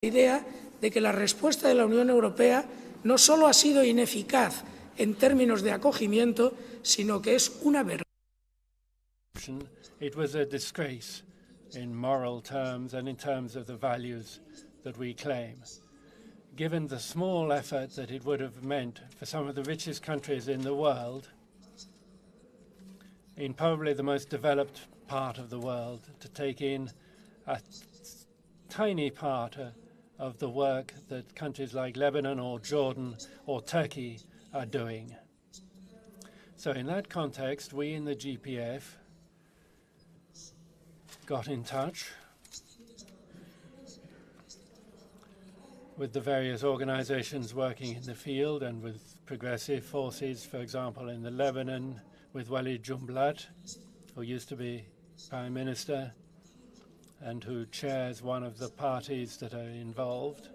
idea de que la respuesta de la Unión Europea no solo ha sido ineficaz en términos de acogimiento, sino que es una vergüenza. It was a disgrace in moral terms and in terms of the values that we claim. Given the small effort that it would have meant for some of the richest countries in the world, in probably the most developed part of the world, to take in a tiny part of the work that countries like Lebanon or Jordan or Turkey are doing. So in that context, we in the GPF got in touch with the various organizations working in the field and with progressive forces, for example, in the Lebanon, with Walid Jumblat, who used to be Prime Minister and who chairs one of the parties that are involved.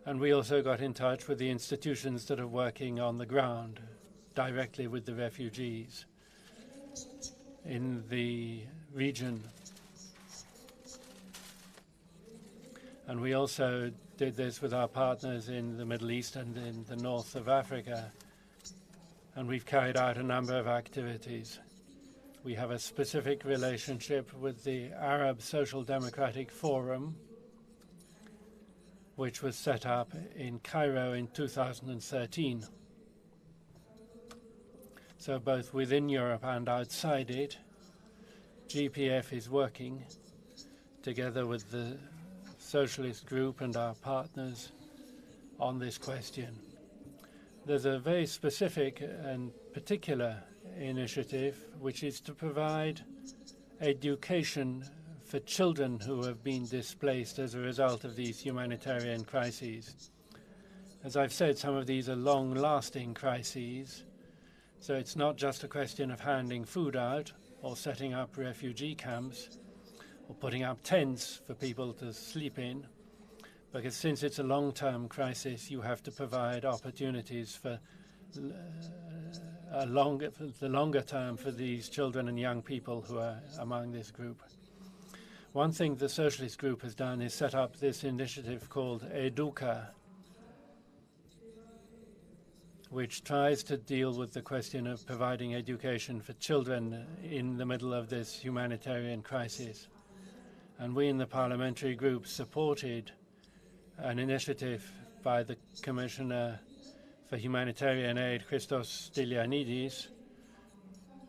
And we also got in touch with the institutions that are working on the ground directly with the refugees in the region. And we also did this with our partners in the Middle East and in the north of Africa. And we've carried out a number of activities. We have a specific relationship with the Arab Social Democratic Forum, which was set up in Cairo in 2013. So both within Europe and outside it, GPF is working together with the Socialist Group and our partners on this question. There's a very specific and particular initiative, which is to provide education for children who have been displaced as a result of these humanitarian crises. As I've said, some of these are long-lasting crises, so it's not just a question of handing food out or setting up refugee camps or putting up tents for people to sleep in, because since it's a long-term crisis, you have to provide opportunities for the longer term for these children and young people who are among this group. One thing the Socialist Group has done is set up this initiative called Educa, which tries to deal with the question of providing education for children in the middle of this humanitarian crisis. And we in the parliamentary group supported an initiative by the Commissioner for Humanitarian Aid, Christos Stylianidis,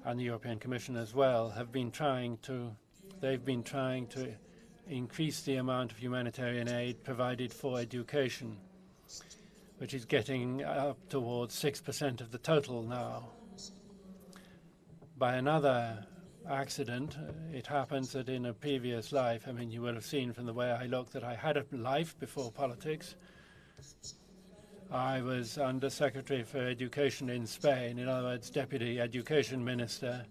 and the European Commission as well, they've been trying to increase the amount of humanitarian aid provided for education, which is getting up towards 6% of the total now. By another accident, it happens that in a previous life, I mean, you will have seen from the way I look that I had a life before politics. I was Under Secretary for Education in Spain, in other words, Deputy Education Minister,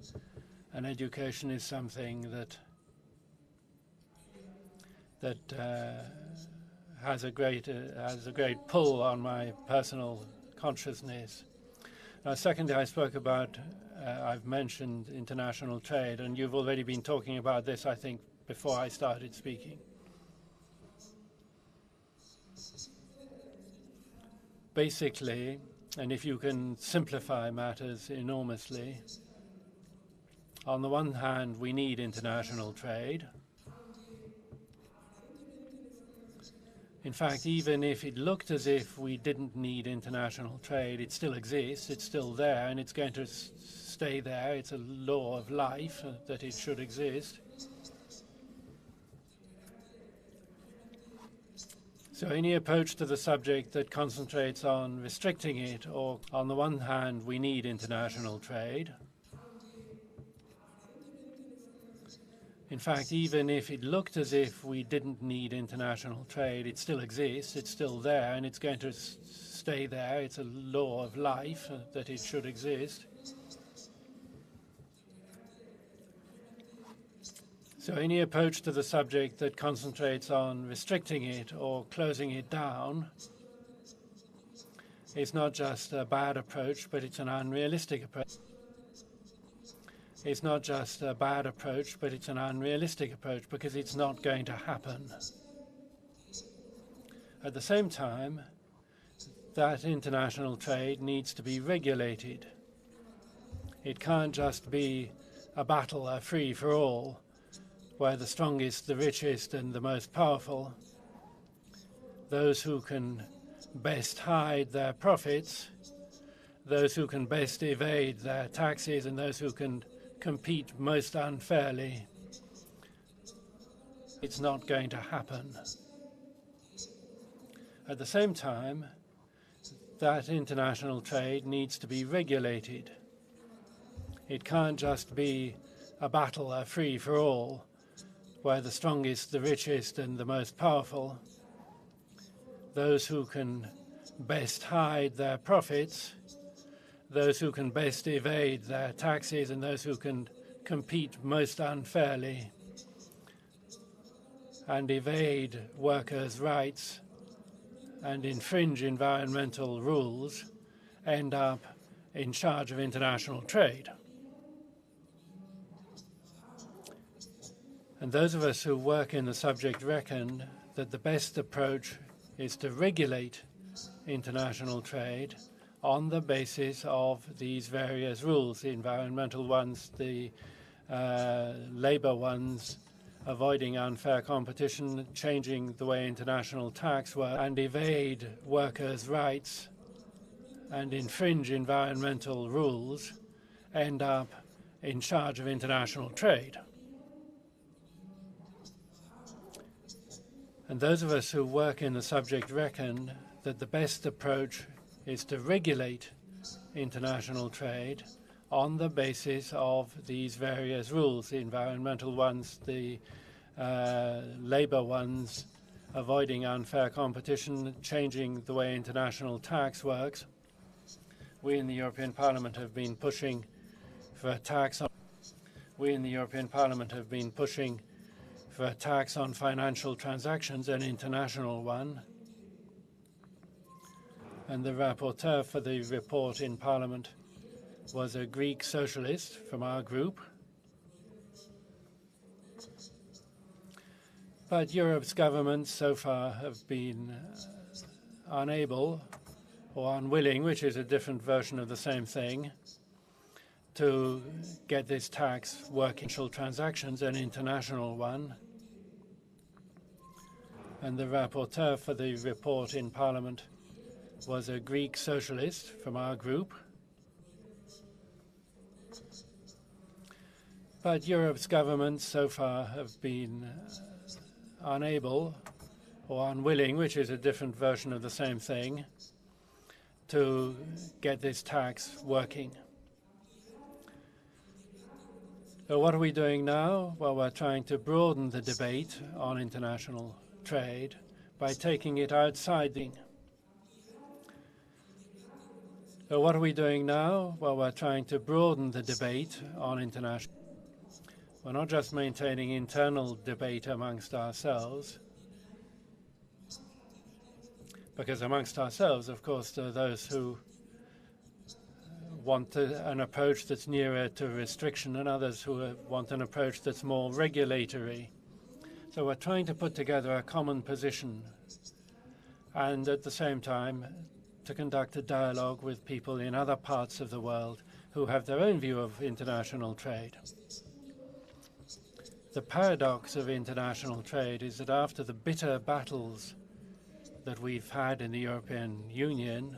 and education is something that has a great pull on my personal consciousness. Now, secondly, I spoke about, I've mentioned international trade, and you've already been talking about this, I think, before I started speaking. Basically, and if you can simplify matters enormously, on the one hand, we need international trade. In fact, even if it looked as if we didn't need international trade, it still exists, it's still there, and it's going to stay there. It's a law of life that it should exist. So any approach to the subject that concentrates on restricting it, or on the one hand, we need international trade. In fact, even if it looked as if we didn't need international trade, it still exists, it's still there, and it's going to stay there. It's a law of life that it should exist. So any approach to the subject that concentrates on restricting it or closing it down is not just a bad approach, but it's an unrealistic approach. is not just a bad approach, but it's an unrealistic approach because it's not going to happen. At the same time, that international trade needs to be regulated. It can't just be a battle, a free-for-all, where the strongest, the richest, and the most powerful, those who can best hide their profits, those who can best evade their taxes, and those who can compete most unfairly. It's not going to happen. At the same time, that international trade needs to be regulated. It can't just be a battle, a free-for-all, where the strongest, the richest, and the most powerful, those who can best hide their profits, those who can best evade their taxes, and those who can compete most unfairly and evade workers' rights and infringe environmental rules end up in charge of international trade. And those of us who work in the subject reckon that the best approach is to regulate international trade on the basis of these various rules, the environmental ones, the labor ones, avoiding unfair competition, changing the way international tax works, and evade workers' rights and infringe environmental rules, end up in charge of international trade. And those of us who work in the subject reckon that the best approach is to regulate international trade on the basis of these various rules, the environmental ones, the labor ones, avoiding unfair competition, changing the way international tax works. We in the European Parliament have been pushing for a tax on financial transactions, an international one. And the rapporteur for the report in Parliament was a Greek socialist from our group. But Europe's governments so far have been unable or unwilling, which is a different version of the same thing, to get this tax working. Financial transactions, an international one. And the rapporteur for the report in Parliament was a Greek socialist from our group. But Europe's governments so far have been unable or unwilling, which is a different version of the same thing, to get this tax working. So what are we doing now? Well, we're trying to broaden the debate on international trade by taking it outside the... So what are we doing now? Well, we're trying to broaden the debate on international... We're not just maintaining internal debate amongst ourselves, because amongst ourselves, of course, there are those who want an approach that's nearer to restriction and others who want an approach that's more regulatory. So we're trying to put together a common position and at the same time to conduct a dialogue with people in other parts of the world who have their own view of international trade. The paradox of international trade is that after the bitter battles that we've had in the European Union,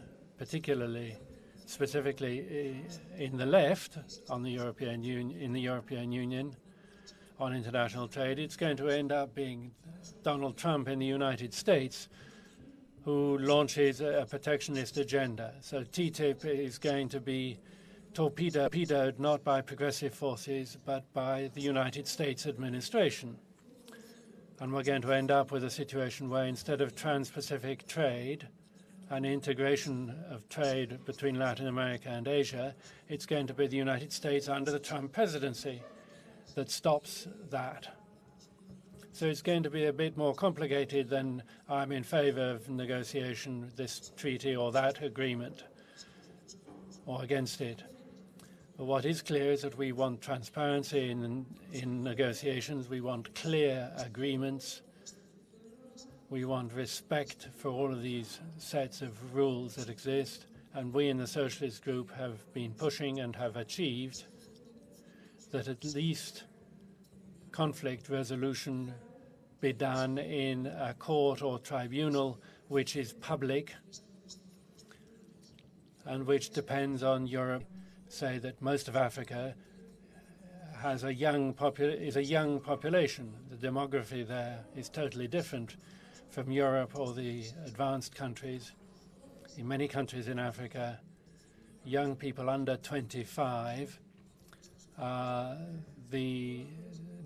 specifically in the left in the European Union on international trade, it's going to end up being Donald Trump in the United States who launches a protectionist agenda. So TTIP is going to be torpedoed not by progressive forces but by the United States administration. And we're going to end up with a situation where instead of trans-Pacific trade and integration of trade between Latin America and Asia, it's going to be the United States under the Trump presidency that stops that. So it's going to be a bit more complicated than I'm in favor of negotiation, this treaty or that agreement, or against it. But what is clear is that we want transparency in negotiations. We want clear agreements. We want respect for all of these sets of rules that exist. And we in the Socialist Group have been pushing and have achieved that at least conflict resolution be done in a court or tribunal which is public and which depends on Europe. Say that most of Africa has a young population. The demography there is totally different from Europe or the advanced countries. In many countries in Africa, young people under 25 are the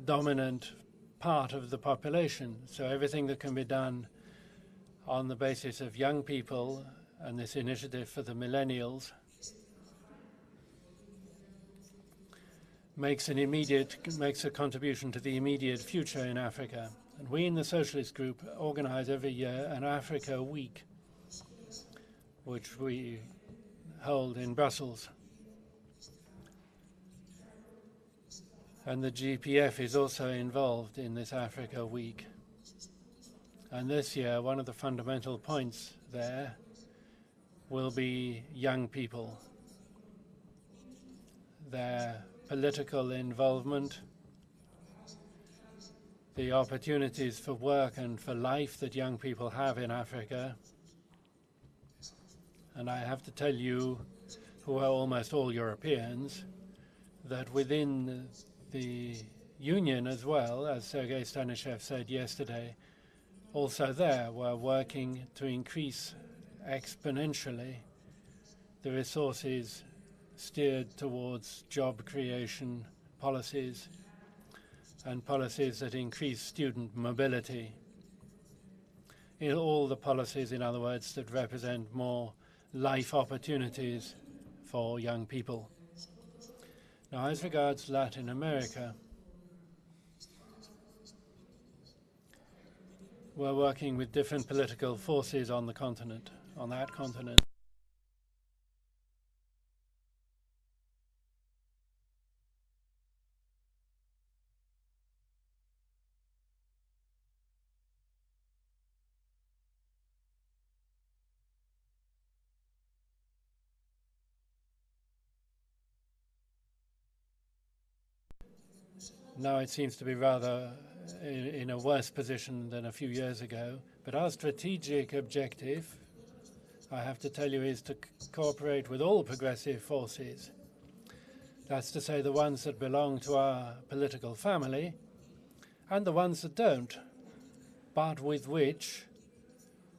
dominant part of the population. So everything that can be done on the basis of young people and this initiative for the millennials makes a contribution to the immediate future in Africa. And we in the Socialist Group organize every year an Africa Week, which we hold in Brussels. And the GPF is also involved in this Africa Week. And this year, one of the fundamental points there will be young people, their political involvement, the opportunities for work and for life that young people have in Africa. And I have to tell you, who are almost all Europeans, that within the Union as well, as Sergei Stanishev said yesterday, also there we're working to increase exponentially the resources steered towards job creation policies and policies that increase student mobility. In all the policies, in other words, that represent more life opportunities for young people. Now, as regards Latin America, we're working with different political forces on the continent, on that continent. Now it seems to be rather in a worse position than a few years ago. But our strategic objective, I have to tell you, is to cooperate with all progressive forces. That's to say the ones that belong to our political family and the ones that don't, but with which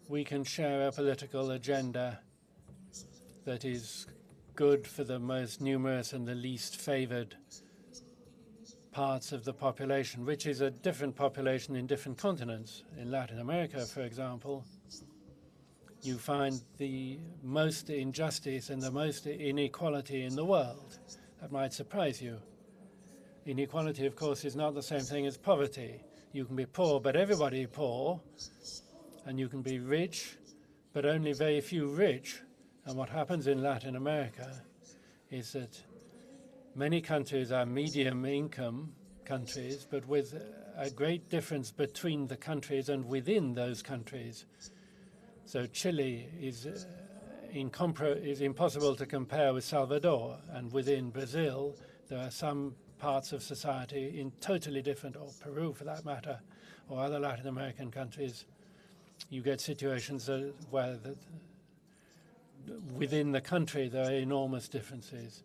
we can share a political agenda that is good for the most numerous and the least favored parts of the population, which is a different population in different continents. In Latin America, for example, you find the most injustice and the most inequality in the world. That might surprise you. Inequality, of course, is not the same thing as poverty. You can be poor, but everybody poor, and you can be rich, but only very few rich. And what happens in Latin America is that many countries are medium-income countries, but with a great difference between the countries and within those countries. So Chile is impossible to compare with Salvador, and within Brazil there are some parts of society in totally different, or Peru for that matter, or other Latin American countries. You get situations where within the country there are enormous differences.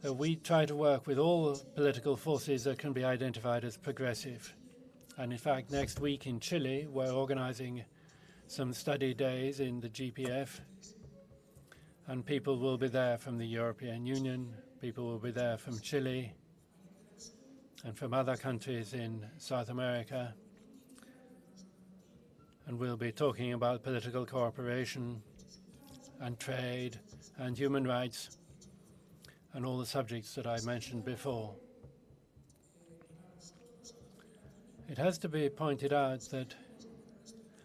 So we try to work with all political forces that can be identified as progressive. And in fact, next week in Chile, we're organizing some study days in the GPF, and people will be there from the European Union, people will be there from Chile, and from other countries in South America. And we'll be talking about political cooperation and trade and human rights and all the subjects that I mentioned before. It has to be pointed out that,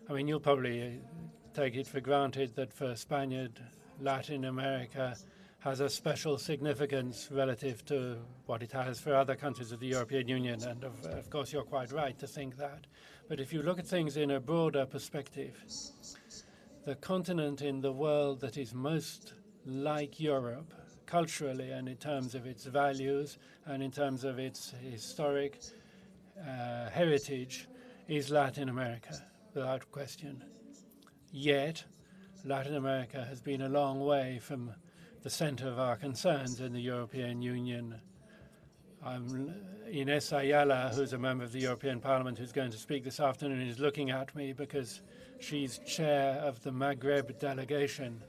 I mean, you'll probably take it for granted that for a Spaniard, Latin America has a special significance relative to what it has for other countries of the European Union. And of course, you're quite right to think that. But if you look at things in a broader perspective, the continent in the world that is most like Europe, culturally and in terms of its values and in terms of its historic heritage, is Latin America, without question. Yet, Latin America has been a long way from the center of our concerns in the European Union. Ines Ayala, who's a member of the European Parliament who's going to speak this afternoon, is looking at me because she's chair of the Maghreb delegation.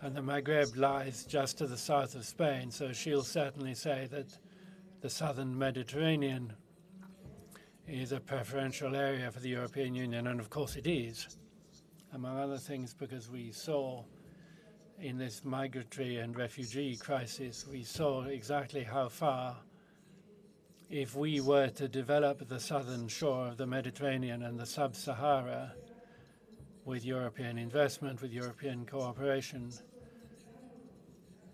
And the Maghreb lies just to the south of Spain, so she'll certainly say that the southern Mediterranean is a preferential area for the European Union, and of course it is, among other things because we saw in this migratory and refugee crisis, we saw exactly how far, if we were to develop the southern shore of the Mediterranean and the sub-Sahara with European investment, with European cooperation,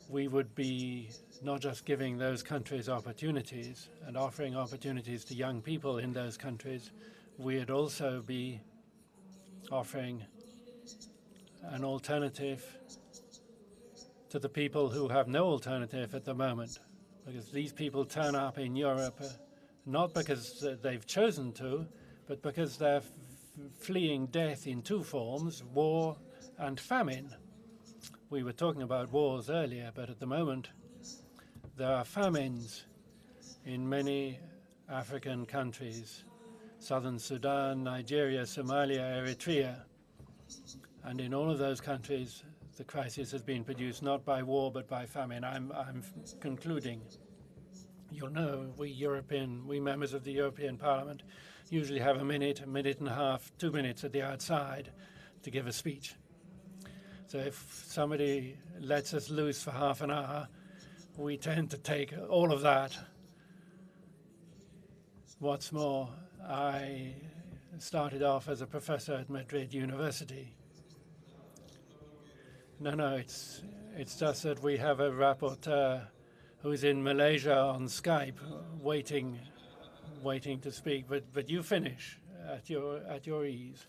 we would be not just giving those countries opportunities and offering opportunities to young people in those countries, we'd also be offering an alternative to the people who have no alternative at the moment, because these people turn up in Europe not because they've chosen to, but because they're fleeing death in two forms, war and famine. We were talking about wars earlier, but at the moment there are famines in many African countries, southern Sudan, Nigeria, Somalia, Eritrea, and in all of those countries the crisis has been produced not by war but by famine. I'm concluding. You'll know we members of the European Parliament usually have a minute and a half, 2 minutes at the outside to give a speech. So if somebody lets us loose for half an hour, we tend to take all of that. What's more, I started off as a professor at Madrid University. No, it's just that we have a rapporteur who's in Malaysia on Skype, waiting to speak. But you finish at your ease.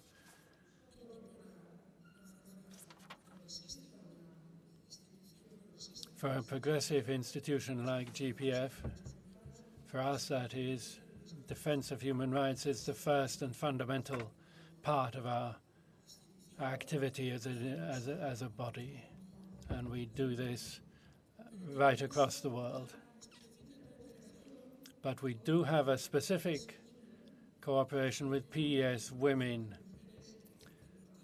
For a progressive institution like GPF, for us that is, defense of human rights is the first and fundamental part of our activity as a body, and we do this right across the world. But we do have a specific cooperation with PES Women,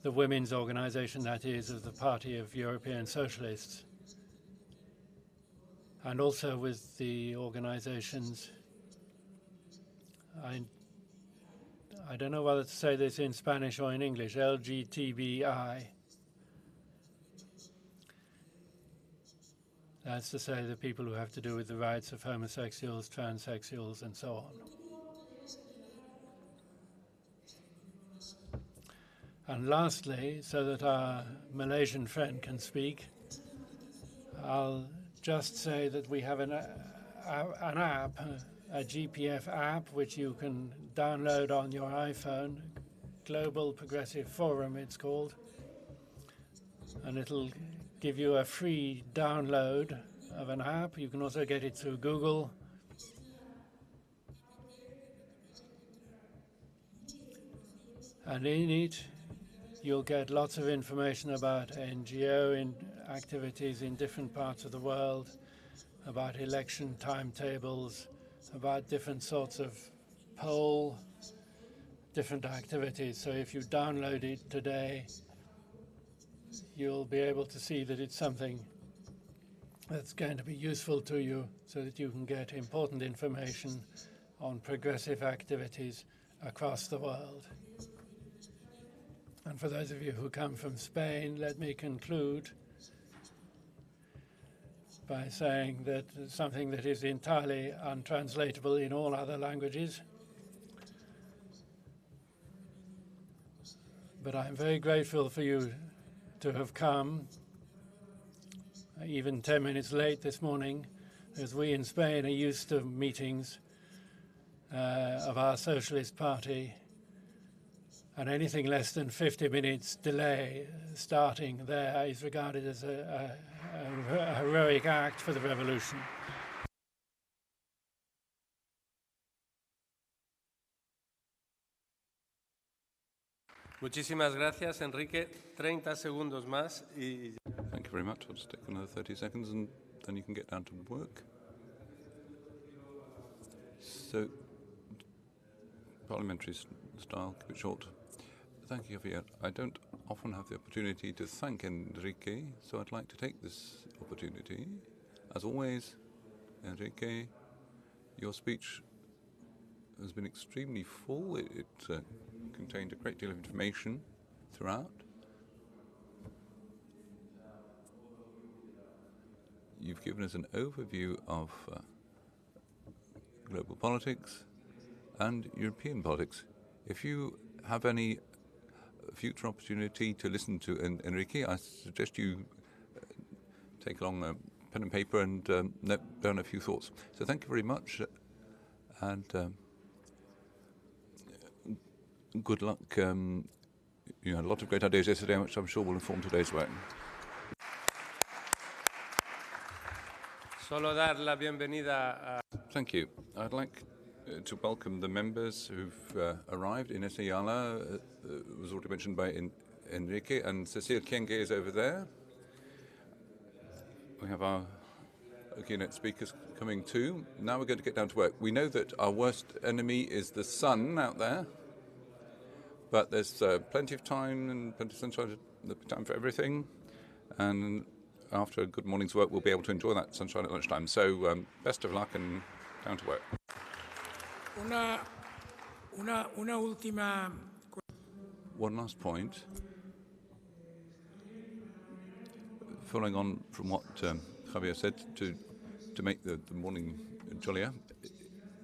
the women's organization that is of the Party of European Socialists, and also with the organizations, I don't know whether to say this in Spanish or in English, LGTBI. That's to say the people who have to do with the rights of homosexuals, transsexuals, and so on. And lastly, so that our Malaysian friend can speak, I'll just say that we have an app, a GPF app, which you can download on your iPhone, Global Progressive Forum it's called, and it'll give you a free download of an app. You can also get it through Google. And in it, you'll get lots of information about NGO activities in different parts of the world, about election timetables, about different sorts of poll, different activities. So if you download it today, you'll be able to see that it's something that's going to be useful to you so that you can get important information on progressive activities across the world. And for those of you who come from Spain, let me conclude by saying that something that is entirely untranslatable in all other languages. But I'm very grateful for you to have come even 10 minutes late this morning, as we in Spain are used to meetings of our Socialist Party, and anything less than 50 minutes delay starting there is regarded as a heroic act for the revolution. Muchísimas gracias, Enrique. 30 segundos más y... Thank you very much. I'll just take another 30 seconds and then you can get down to work. So, parliamentary style, keep it short. Thank you, Javier. I don't often have the opportunity to thank Enrique, so I'd like to take this opportunity. As always, Enrique, your speech has been extremely full. It contained a great deal of information throughout. You've given us an overview of global politics and European politics. If you have any future opportunity to listen to Enrique, I suggest you take along a pen and paper and note down a few thoughts. So thank you very much, and good luck. You had a lot of great ideas yesterday, which I'm sure will inform today's work. Solo dar la bienvenida a... Thank you. I'd like to welcome the members who've arrived. Ines Ayala was already mentioned by Enrique, and Cecile Kienge is over there. We have our keynote speakers coming too. Now we're going to get down to work. We know that our worst enemy is the sun out there, but there's plenty of time and plenty of sunshine, time for everything. And after a good morning's work, we'll be able to enjoy that sunshine at lunchtime. So best of luck and down to work. Una última... One last point. Following on from what Javier said, to make the morning jollier,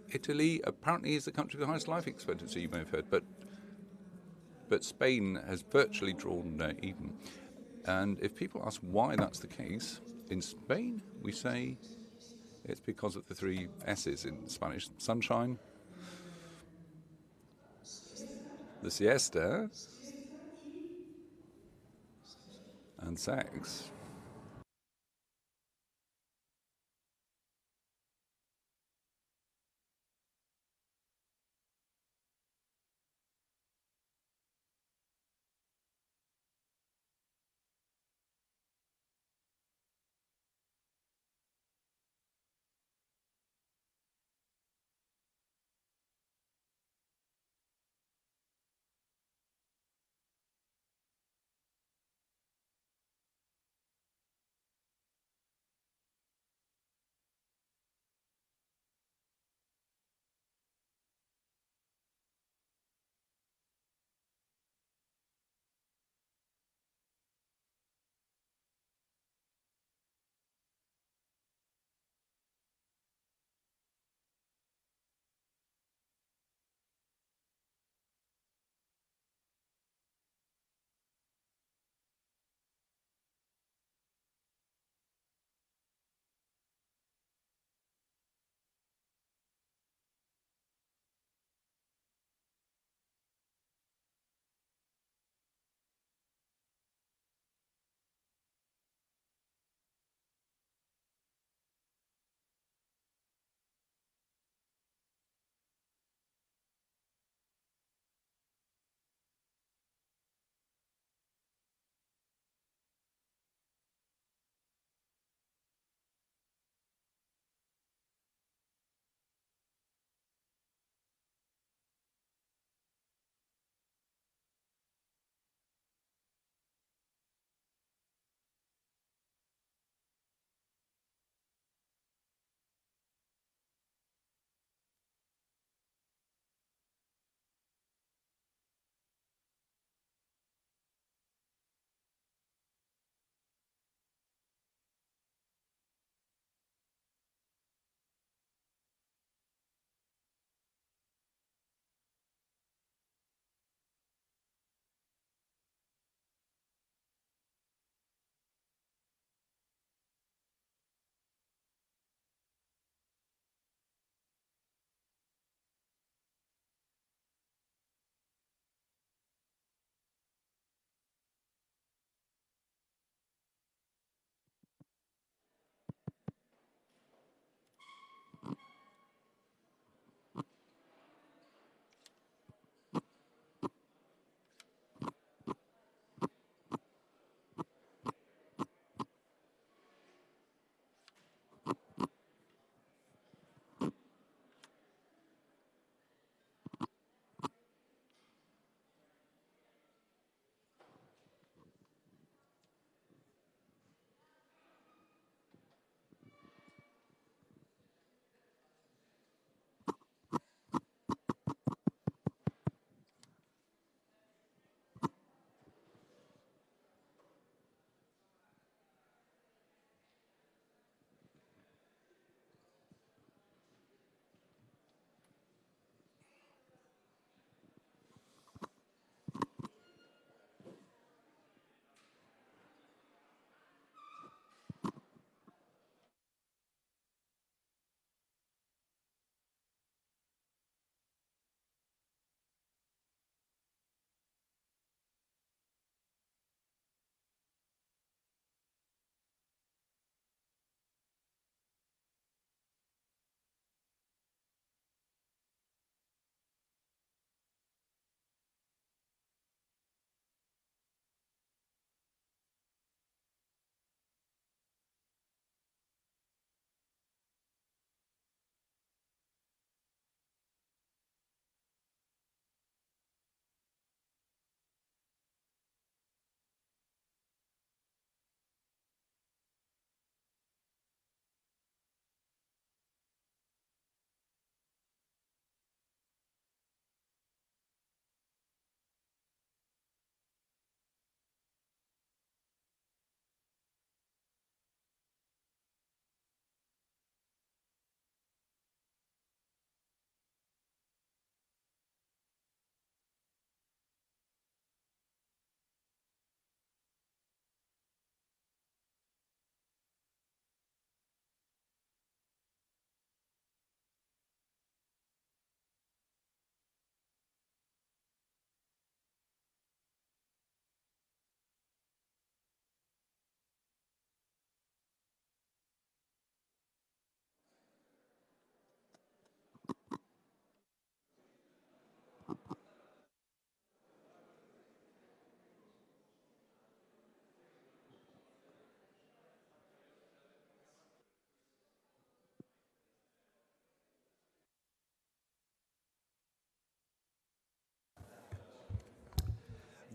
Italy apparently is the country with the highest life expectancy, you may have heard, but Spain has virtually drawn even. And if people ask why that's the case, in Spain we say it's because of the three S's in Spanish: sunshine, the siesta, and sex.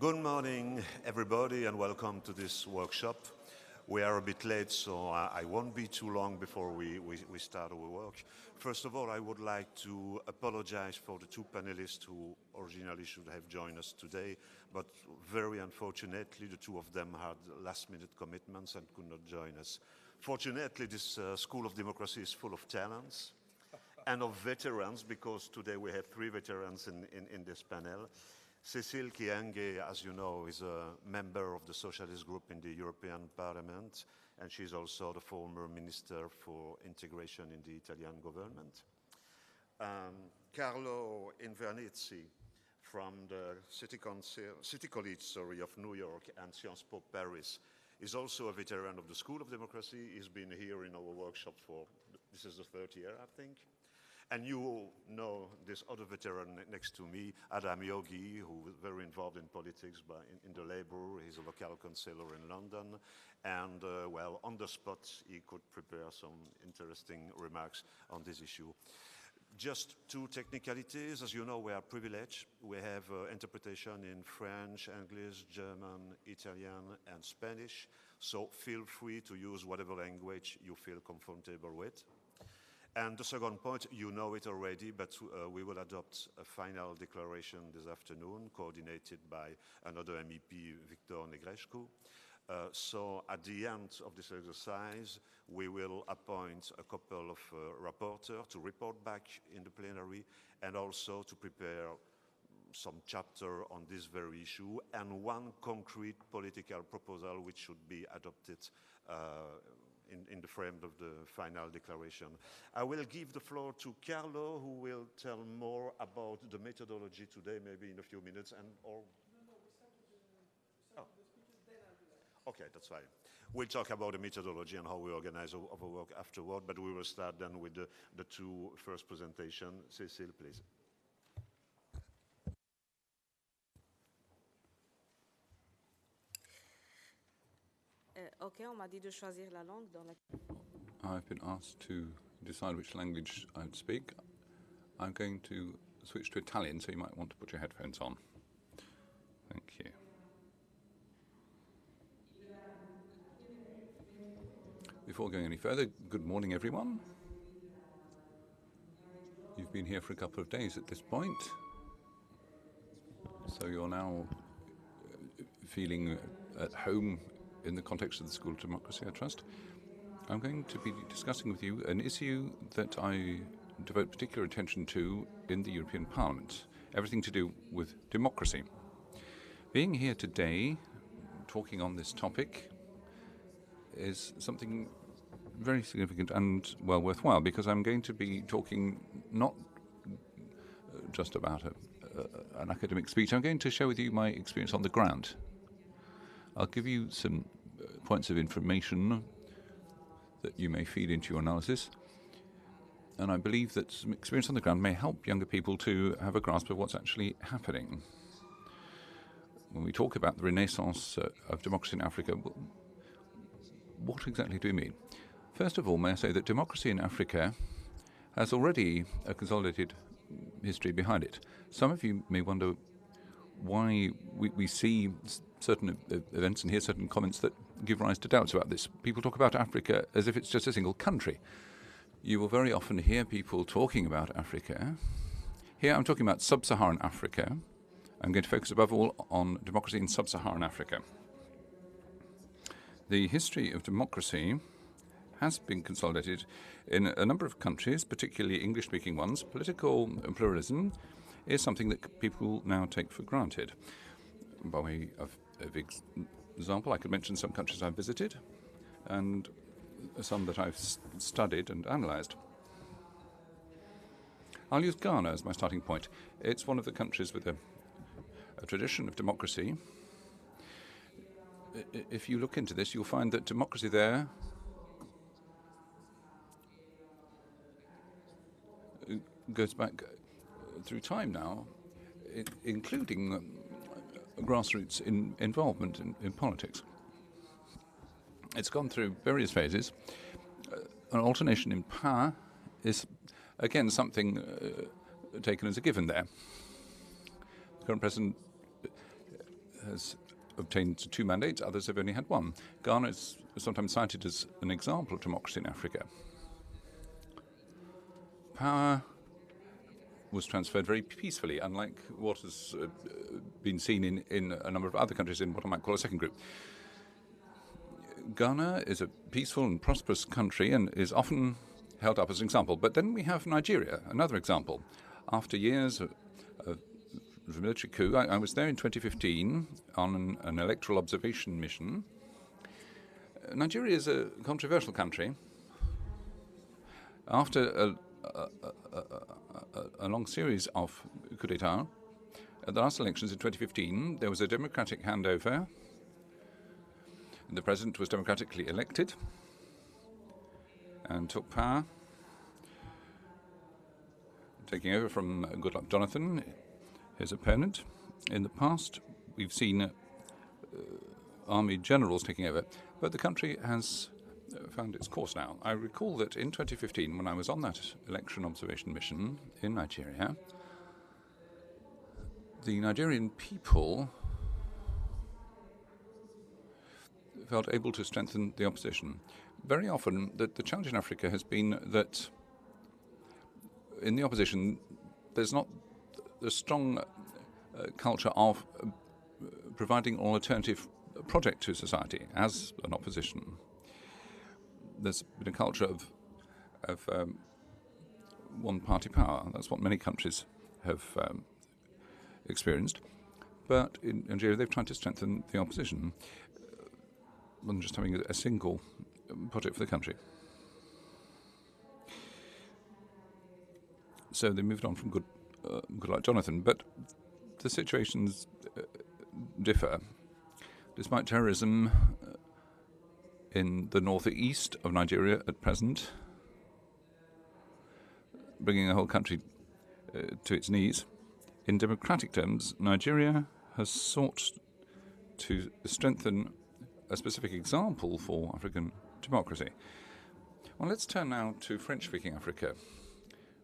Good morning, everybody, and welcome to this workshop. We are a bit late, so I won't be too long before we start our work. First of all, I would like to apologize for the two panelists who originally should have joined us today, but very unfortunately, the two of them had last-minute commitments and could not join us. Fortunately, this School of Democracy is full of talents and of veterans, because today we have three veterans in this panel. Cécile Kyenge, as you know, is a member of the Socialist Group in the European Parliament, and she's also the former Minister for Integration in the Italian government. Carlo Invernizzi, from the City College of New York and Sciences Po Paris, is also a veteran of the School of Democracy. He's been here in our workshop for, this is the third year, I think. And you know this other veteran next to me, Adam Yogi, who is very involved in politics in the Labour. He's a local councillor in London. And, well, on the spot, he could prepare some interesting remarks on this issue. Just two technicalities. As you know, we are privileged. We have interpretation in French, English, German, Italian, and Spanish. So feel free to use whatever language you feel comfortable with. And the second point, you know it already, but we will adopt a final declaration this afternoon, coordinated by another MEP, Victor Negrescu. So at the end of this exercise, we will appoint a couple of rapporteurs to report back in the plenary, and also to prepare some chapter on this very issue, and one concrete political proposal which should be adopted in the frame of the final declaration. I will give the floor to Carlo, who will tell more about the methodology today, maybe in a few minutes, and or. Okay, that's fine. We'll talk about the methodology and how we organize our work afterward, but we will start then with the two first presentations. Cécile, please. Okay, on m'a dit de choisir la langue dans la... I've been asked to decide which language I would speak. I'm going to switch to Italian, so you might want to put your headphones on. Thank you. Before going any further, good morning, everyone. You've been here for a couple of days at this point, so you're now feeling at home in the context of the School of Democracy, I trust. I'm going to be discussing with you an issue that I devote particular attention to in the European Parliament, everything to do with democracy. Being here today, talking on this topic, is something very significant and well worthwhile, because I'm going to be talking not just about an academic speech. I'm going to share with you my experience on the ground. I'll give you some points of information that you may feed into your analysis, and I believe that some experience on the ground may help younger people to have a grasp of what's actually happening. When we talk about the renaissance of democracy in Africa, what exactly do we mean? First of all, may I say that democracy in Africa has already a consolidated history behind it. Some of you may wonder why we see certain events and hear certain comments that give rise to doubts about this. People talk about Africa as if it's just a single country. You will very often hear people talking about Africa. Here I'm talking about sub-Saharan Africa. I'm going to focus above all on democracy in sub-Saharan Africa. The history of democracy has been consolidated in a number of countries, particularly English-speaking ones. Political pluralism is something that people now take for granted. By way of example, I could mention some countries I've visited and some that I've studied and analysed. I'll use Ghana as my starting point. It's one of the countries with a tradition of democracy. If you look into this, you'll find that democracy there goes back through time now, including grassroots involvement in politics. It's gone through various phases. An alternation in power is, again, something taken as a given there. The current president has obtained 2 mandates, others have only had 1. Ghana is sometimes cited as an example of democracy in Africa. Power was transferred very peacefully, unlike what has been seen in a number of other countries in what I might call a second group. Ghana is a peaceful and prosperous country and is often held up as an example. But then we have Nigeria, another example. After years of a military coup, I was there in 2015 on an electoral observation mission. Nigeria is a controversial country. After a long series of coup d'etat, at the last elections in 2015, there was a democratic handover. The president was democratically elected and took power, taking over from Goodluck Jonathan, his opponent. In the past, we've seen army generals taking over, but the country has found its course now. I recall that in 2015, when I was on that election observation mission in Nigeria, the Nigerian people felt able to strengthen the opposition. Very often, the challenge in Africa has been that in the opposition, there's not a strong culture of providing an alternative project to society as an opposition. There's been a culture of one-party power. That's what many countries have experienced. But in Nigeria, they've tried to strengthen the opposition rather than just having a single project for the country. So they moved on from Goodluck Jonathan, but the situations differ. Despite terrorism in the northeast of Nigeria at present, bringing the whole country to its knees, in democratic terms, Nigeria has sought to strengthen a specific example for African democracy. Well, let's turn now to French-speaking Africa,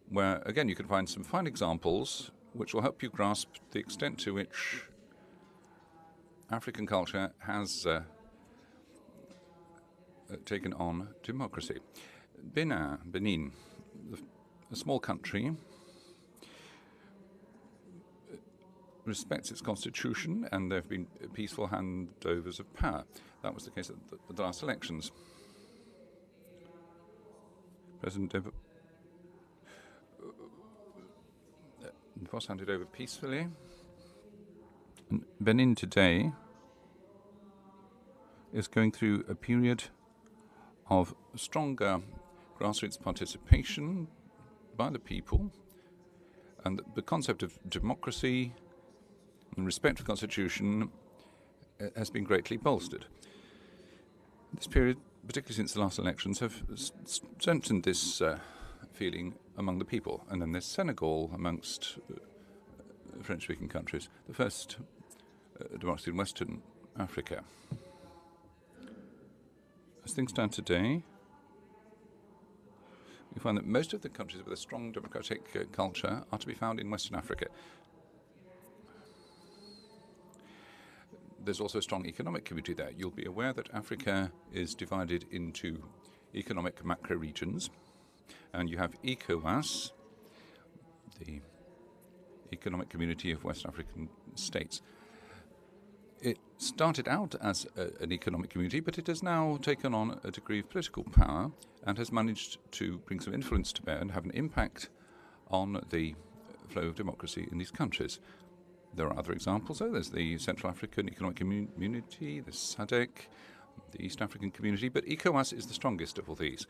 where, again, you can find some fine examples which will help you grasp the extent to which African culture has taken on democracy. Benin, a small country, respects its constitution, and there have been peaceful handovers of power. That was the case at the last elections. President was handed over peacefully. And Benin today is going through a period of stronger grassroots participation by the people, and the concept of democracy and respect for the Constitution has been greatly bolstered. This period, particularly since the last elections, have strengthened this feeling among the people. And then there's Senegal amongst French-speaking countries, the first democracy in Western Africa. As things stand today, we find that most of the countries with a strong democratic culture are to be found in Western Africa. There's also a strong economic community there. You'll be aware that Africa is divided into economic macro regions, and you have ECOWAS, the Economic Community of West African States. It started out as an economic community, but it has now taken on a degree of political power and has managed to bring some influence to bear and have an impact on the flow of democracy in these countries. There are other examples, though. There's the Central African Economic Community, the SADC, the East African Community, but ECOWAS is the strongest of all these.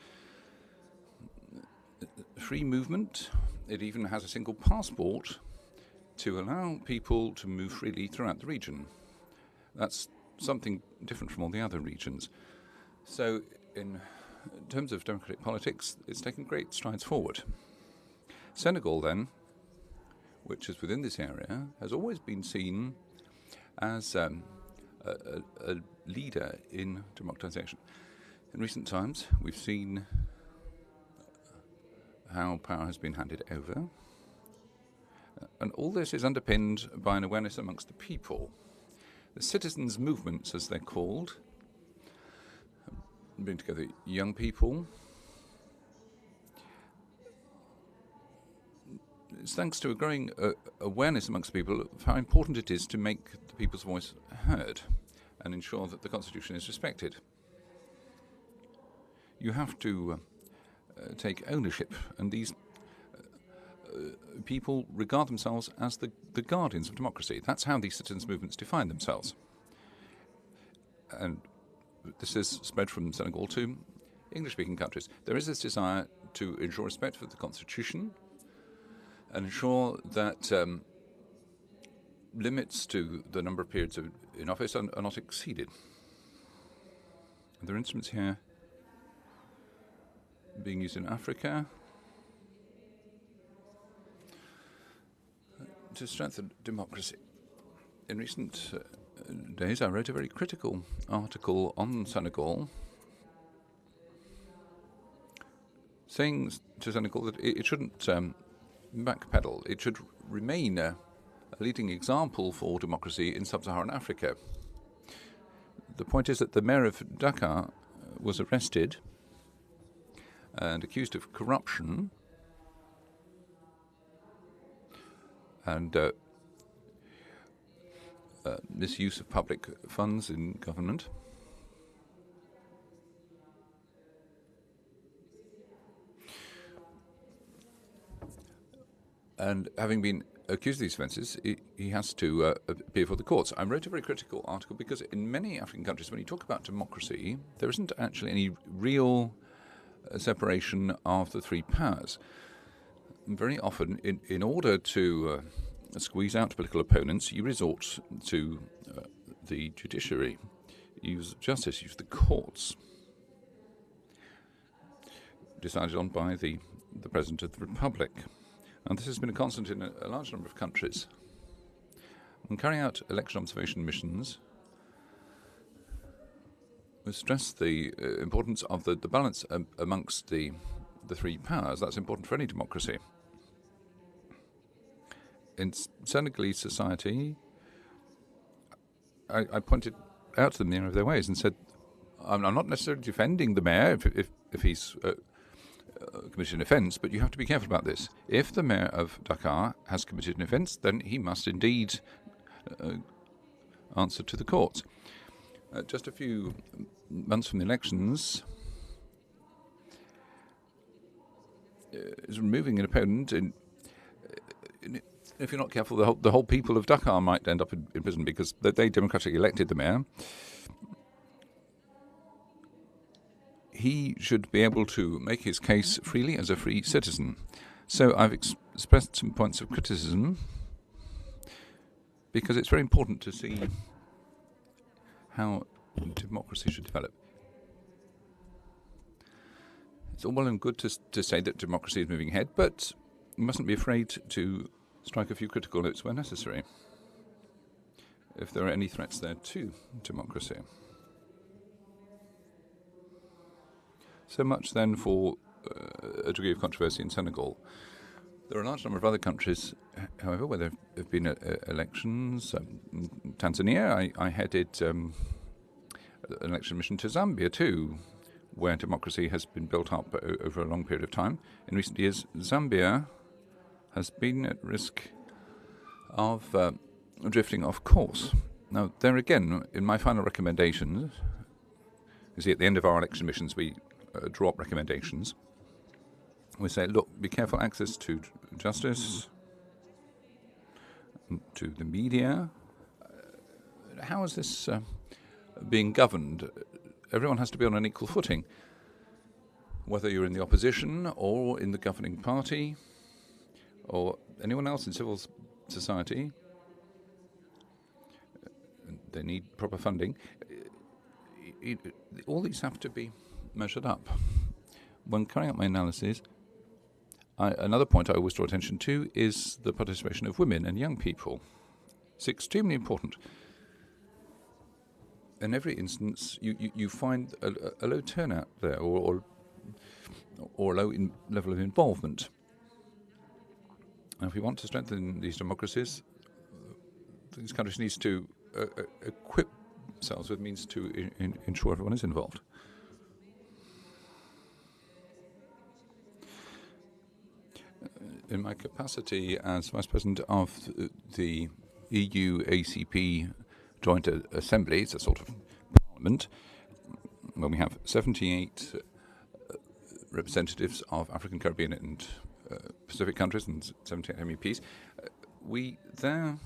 Free movement, it even has a single passport to allow people to move freely throughout the region. That's something different from all the other regions. So in terms of democratic politics, it's taken great strides forward. Senegal, then, which is within this area, has always been seen as a leader in democratization. In recent times, we've seen how power has been handed over. And all this is underpinned by an awareness amongst the people The citizens' movements, as they're called, bring together young people. It's thanks to a growing awareness amongst people of how important it is to make the people's voice heard and ensure that the Constitution is respected. You have to take ownership, and these people regard themselves as the guardians of democracy. That's how these citizens' movements define themselves. And this has spread from Senegal to English-speaking countries. There is this desire to ensure respect for the Constitution and ensure that limits to the number of periods in office are not exceeded. There are instruments here being used in Africa to strengthen democracy. In recent days, I wrote a very critical article on Senegal, saying to Senegal that it shouldn't backpedal. It should remain a leading example for democracy in sub-Saharan Africa. The point is that the mayor of Dakar was arrested and accused of corruption and misuse of public funds in government. And having been accused of these offences, he has to appear before the courts. I wrote a very critical article because in many African countries, when you talk about democracy, there isn't actually any real separation of the three powers. And very often, in order to squeeze out political opponents, you resort to the judiciary, use justice, use the courts, decided on by the President of the Republic. And this has been a constant in a large number of countries. When carrying out election observation missions, we stress the importance of the balance amongst the three powers. That's important for any democracy. In Senegalese society, I pointed out to them the error of their ways and said, I'm not necessarily defending the mayor if he's committed an offence, but you have to be careful about this. If the mayor of Dakar has committed an offence, then he must indeed answer to the courts. Just a few months from the elections, is removing an opponent. If you're not careful, the whole people of Dakar might end up in prison because they democratically elected the mayor. He should be able to make his case freely as a free citizen. So I've expressed some points of criticism because it's very important to see how democracy should develop. It's all well and good to say that democracy is moving ahead, but you mustn't be afraid to strike a few critical notes where necessary, if there are any threats there to democracy. So much then for a degree of controversy in Senegal. There are a large number of other countries, however, where there have been elections. Tanzania, I headed an election mission to Zambia too, where democracy has been built up over a long period of time. In recent years, Zambia has been at risk of drifting off course. Now, there again, in my final recommendations, you see at the end of our election missions, we draw up recommendations. We say, look, be careful, access to justice, to the media. How is this being governed? Everyone has to be on an equal footing, whether you're in the opposition or in the governing party or anyone else in civil society. They need proper funding. All these have to be measured up. When carrying out my analysis, another point I always draw attention to is the participation of women and young people. It's extremely important. In every instance, you find a low turnout there, or a low level of involvement. And if we want to strengthen these democracies, these countries need to equip themselves with means to ensure everyone is involved. In my capacity as Vice President of the EU ACP Joint Assembly, it's a sort of parliament, where we have 78 representatives of African, Caribbean and Pacific countries and 78 MEPs, we there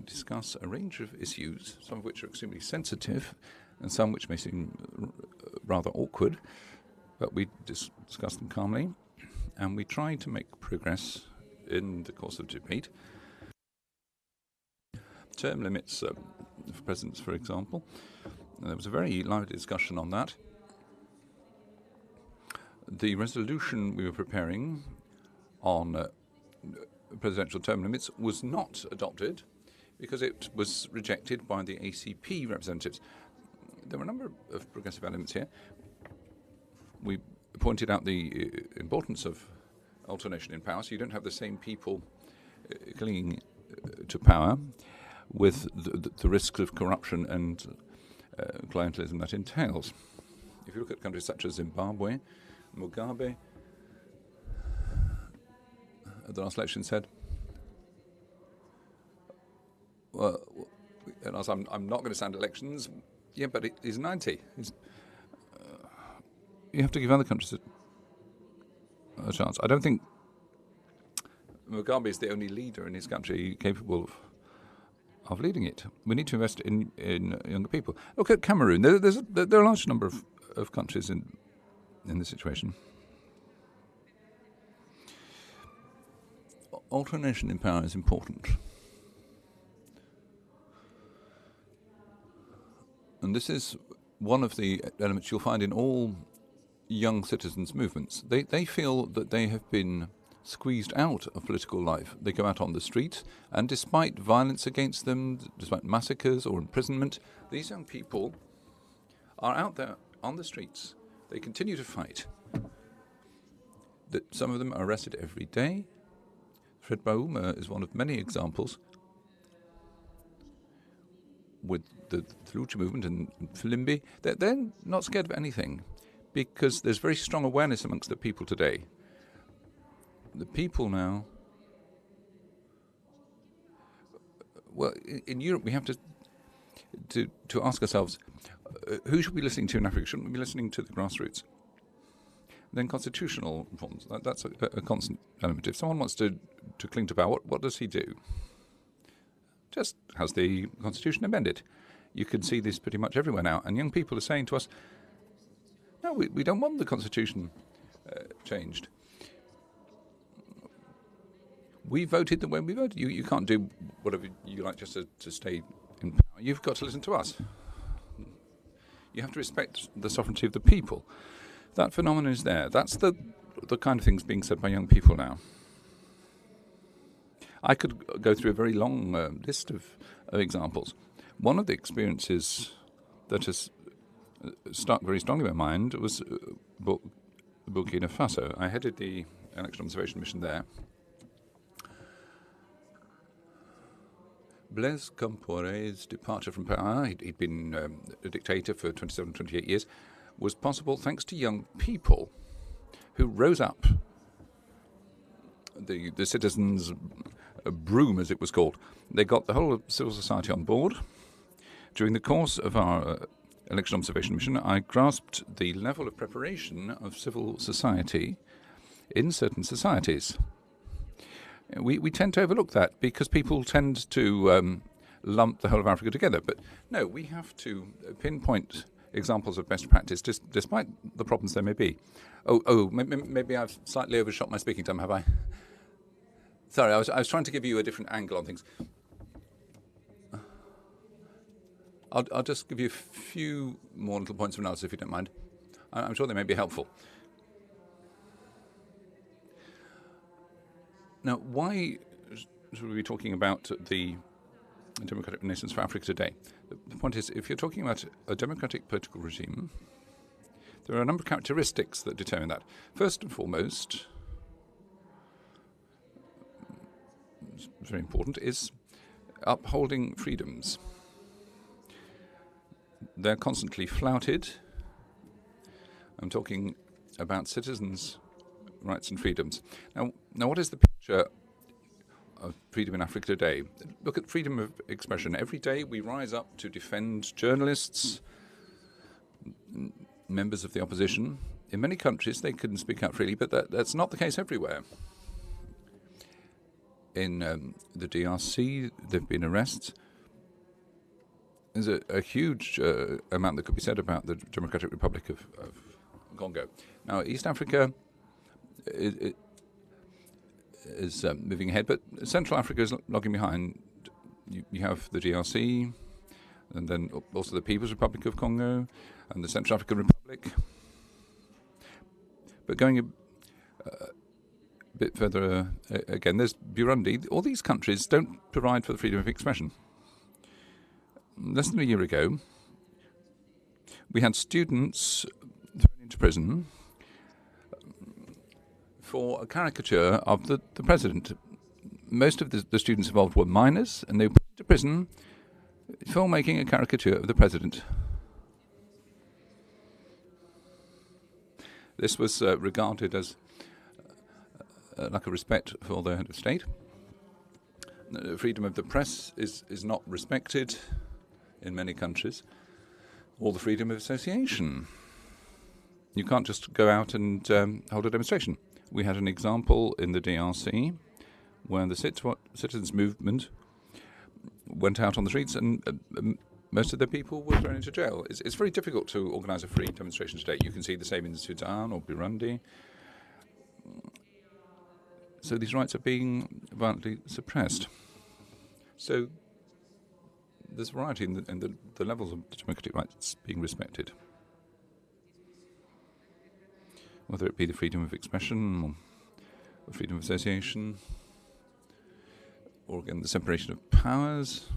discuss a range of issues, some of which are extremely sensitive and some which may seem rather awkward, but we discuss them calmly and we try to make progress in the course of debate. Term limits for presidents, for example. There was a very lively discussion on that. The resolution we were preparing on presidential term limits was not adopted because it was rejected by the ACP representatives. There were a number of progressive elements here. We pointed out the importance of alternation in power, so you don't have the same people clinging to power with the risks of corruption and clientelism that entails. If you look at countries such as Zimbabwe, Mugabe, at the last election said, well, and I'm not going to stand elections. Yeah, but he's 90. You have to give other countries a chance. I don't think Mugabe is the only leader in his country capable of leading it. We need to invest in younger people. Look at Cameroon. There are a large number of countries in this situation. Alternation in power is important. And this is one of the elements you'll find in all young citizens' movements. They feel that they have been squeezed out of political life. They go out on the street, and despite violence against them, despite massacres or imprisonment, these young people are out there on the streets. They continue to fight. Some of them are arrested every day. Fred Bauma is one of many examples. With the Lucha movement and Filimbi, they're not scared of anything because there's very strong awareness amongst the people today. The people now, well, in Europe we have to ask ourselves, who should we be listening to in Africa? Shouldn't we be listening to the grassroots? Then constitutional reforms, that's a constant element. If someone wants to cling to power, what does he do? Just has the constitution amended. You can see this pretty much everywhere now. And young people are saying to us, no, we don't want the constitution changed. We voted the way we voted. You can't do whatever you like just to stay in power. You've got to listen to us. You have to respect the sovereignty of the people. That phenomenon is there. That's the kind of things being said by young people now. I could go through a very long list of examples. One of the experiences that has stuck very strongly in my mind was Burkina Faso. I headed the election observation mission there. Blaise Compaoré's departure from power, he'd been a dictator for 27, 28 years, was possible thanks to young people who rose up. The citizens' broom, as it was called. They got the whole of civil society on board. During the course of our election observation mission, I grasped the level of preparation of civil society in certain societies. We tend to overlook that because people tend to lump the whole of Africa together. But no, we have to pinpoint examples of best practice, despite the problems there may be. Maybe I've slightly overshot my speaking time, have I? Sorry, I was trying to give you a different angle on things. I'll just give you a few more little points of analysis, if you don't mind. I'm sure they may be helpful. Now, why should we be talking about the democratic renaissance for Africa today? The point is, if you're talking about a democratic political regime, there are a number of characteristics that determine that. First and foremost, very important, is upholding freedoms. They're constantly flouted. I'm talking about citizens' rights and freedoms. Now, what is the picture of freedom in Africa today? Look at freedom of expression. Every day we rise up to defend journalists, members of the opposition. In many countries they can speak out freely, but that's not the case everywhere. In the DRC, there have been arrests. There's a huge amount that could be said about the Democratic Republic of Congo. Now, East Africa is moving ahead, but Central Africa is lagging behind. You have the DRC, and then also the People's Republic of Congo, and the Central African Republic. But going a bit further again, there's Burundi. All these countries don't provide for the freedom of expression. Less than a year ago, we had students thrown into prison for a caricature of the president. Most of the students involved were minors, and they were put into prison for making a caricature of the president. This was regarded as lack of respect for the head of state. Freedom of the press is not respected in many countries, or the freedom of association. You can't just go out and hold a demonstration. We had an example in the DRC where the citizens' movement went out on the streets and most of the people were thrown into jail. It's very difficult to organise a free demonstration today. You can see the same in Sudan or Burundi. So these rights are being violently suppressed. So there's variety in the levels of democratic rights being respected. Whether it be the freedom of expression or the freedom of association, or again the separation of powers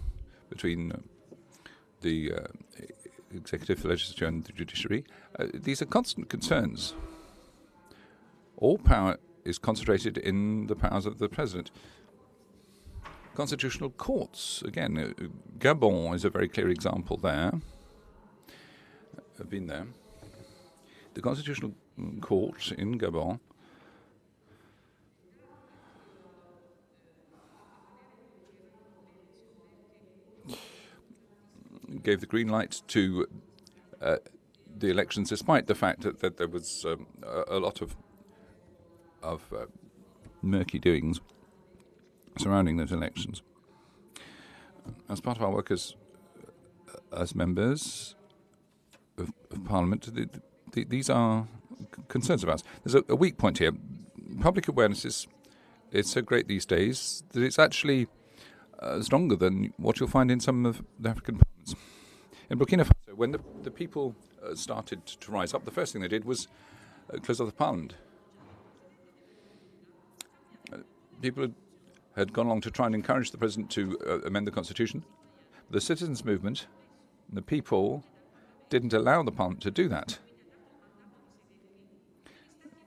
between the executive, the legislature and the judiciary. These are constant concerns. All power is concentrated in the powers of the president. Constitutional courts, again, Gabon is a very clear example there. I've been there. The Constitutional Court in Gabon gave the green light to the elections, despite the fact that there was a lot of murky doings surrounding those elections. As part of our work as members of Parliament, these are concerns of ours. There's a weak point here. Public awareness is so great these days that it's actually stronger than what you'll find in some of the African parliaments. In Burkina Faso, when the people started to rise up, the first thing they did was close off the parliament. People had gone along to try and encourage the president to amend the constitution. The citizens' movement, the people, didn't allow the parliament to do that.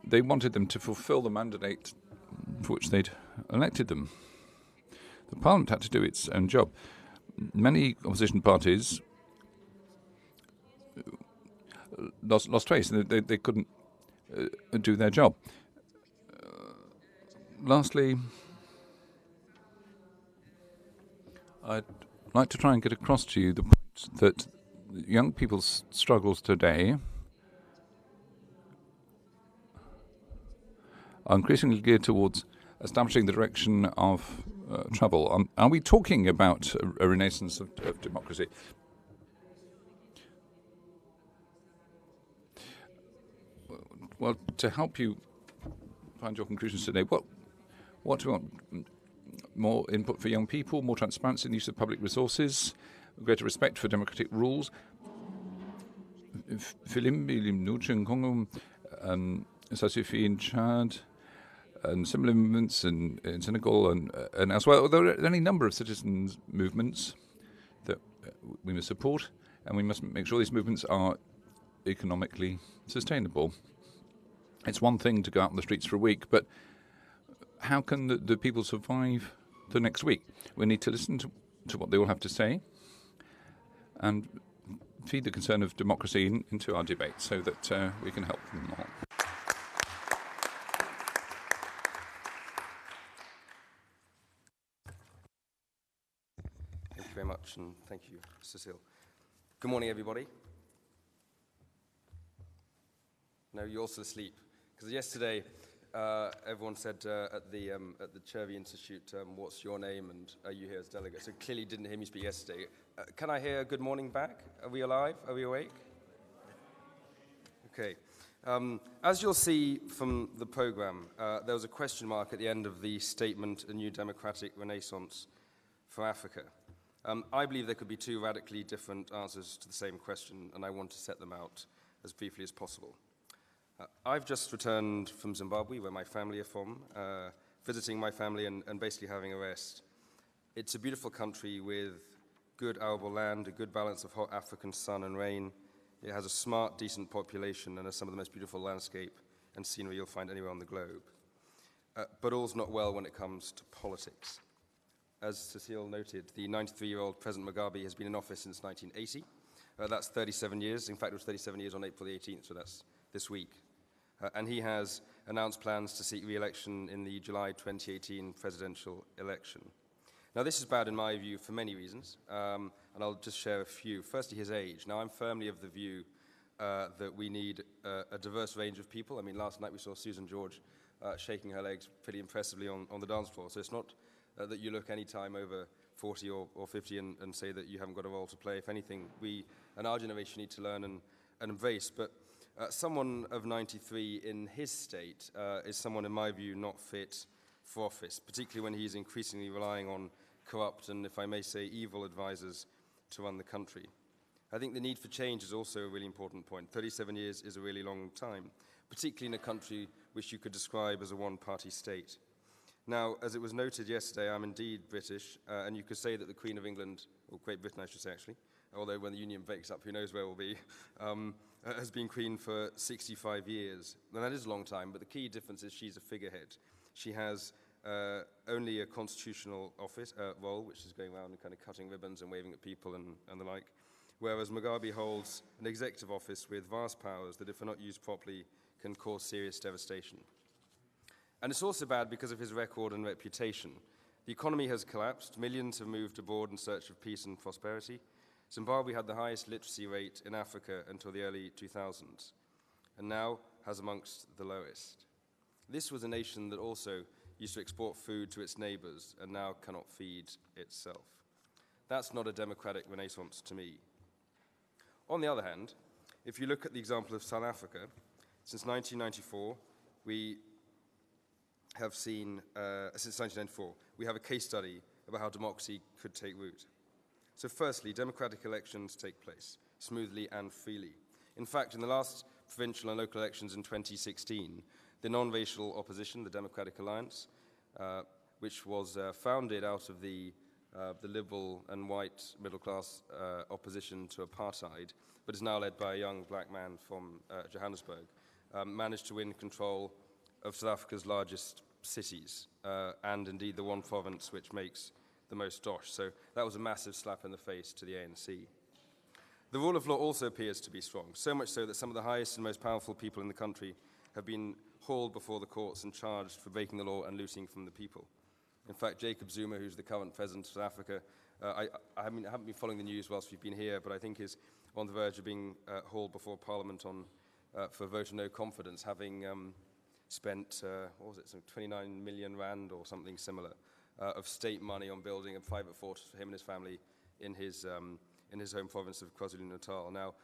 They wanted them to fulfill the mandate for which they'd elected them. The parliament had to do its own job. Many opposition parties lost face, and they couldn't do their job. Lastly, I'd like to try and get across to you the point that young people's struggles today are increasingly geared towards establishing the direction of travel. Are we talking about a renaissance of democracy? Well, to help you find your conclusions today, what do you want? More input for young people, more transparency in the use of public resources, greater respect for democratic rules. Filimbi, Limnuch in Congo, Sasufi in Chad, and similar movements in Senegal and elsewhere. There are any number of citizens' movements that we must support, and we must make sure these movements are economically sustainable. It's one thing to go out on the streets for a week, but how can the people survive the next week? We need to listen to to what they all have to say and feed the concern of democracy into our debate so that we can help them all. Thank you very much, and thank you, Cecile. Good morning, everybody. No, you're also asleep. Because yesterday, everyone said at the Chervy Institute, what's your name and are you here as delegate? So clearly didn't hear me speak yesterday. Can I hear a good morning back? Are we alive? Are we awake? Okay. As you'll see from the program, there was a question mark at the end of the statement, A New Democratic Renaissance for Africa. I believe there could be two radically different answers to the same question, and I want to set them out as briefly as possible. I've just returned from Zimbabwe, where my family are from, visiting my family and basically having a rest. It's a beautiful country with good arable land, a good balance of hot African sun and rain. It has a smart, decent population and has some of the most beautiful landscape and scenery you'll find anywhere on the globe. But all's not well when it comes to politics. As Cecile noted, the 93-year-old President Mugabe has been in office since 1980. That's 37 years. In fact, it was 37 years on April the 18th, so that's this week. And he has announced plans to seek re-election in the July 2018 presidential election. Now, this is bad in my view for many reasons, and I'll just share a few. Firstly, his age. Now, I'm firmly of the view that we need a diverse range of people. I mean, last night we saw Susan George shaking her legs pretty impressively on the dance floor. So it's not that you look any time over 40 or 50 and say that you haven't got a role to play. If anything, we and our generation need to learn and embrace. But someone of 93 in his state is someone, in my view, not fit for office, particularly when he's increasingly relying on corrupt and, if I may say, evil advisors to run the country. I think the need for change is also a really important point. 37 years is a really long time, particularly in a country which you could describe as a one-party state. Now, as it was noted yesterday, I'm indeed British, and you could say that the Queen of England, or Great Britain I should say actually, although when the Union breaks up, who knows where we'll be, has been Queen for 65 years. And that is a long time, but the key difference is she's a figurehead. She has only a constitutional office role, which is going around and kind of cutting ribbons and waving at people and the like, whereas Mugabe holds an executive office with vast powers that, if not used properly, can cause serious devastation. And it's also bad because of his record and reputation. The economy has collapsed, millions have moved abroad in search of peace and prosperity. Zimbabwe had the highest literacy rate in Africa until the early 2000s, and now has amongst the lowest. This was a nation that also used to export food to its neighbors and now cannot feed itself. That's not a democratic renaissance to me. On the other hand, if you look at the example of South Africa, since 1994, we have seen, we have a case study about how democracy could take root. So firstly, democratic elections take place smoothly and freely. In fact, in the last provincial and local elections in 2016, the non-racial opposition, the Democratic Alliance, which was founded out of the liberal and white middle-class opposition to apartheid, but is now led by a young black man from Johannesburg, managed to win control of South Africa's largest cities, and indeed the one province which makes the most dosh. So that was a massive slap in the face to the ANC. The rule of law also appears to be strong, so much so that some of the highest and most powerful people in the country have been hauled before the courts and charged for breaking the law and looting from the people. In fact, Jacob Zuma, who's the current president of South Africa, I haven't been following the news whilst we've been here, but I think is on the verge of being hauled before Parliament for a vote of no confidence, having spent, what was it, some 29 million rand or something similar of state money on building a private fortress for him and his family in his home province of KwaZulu-Natal. Now,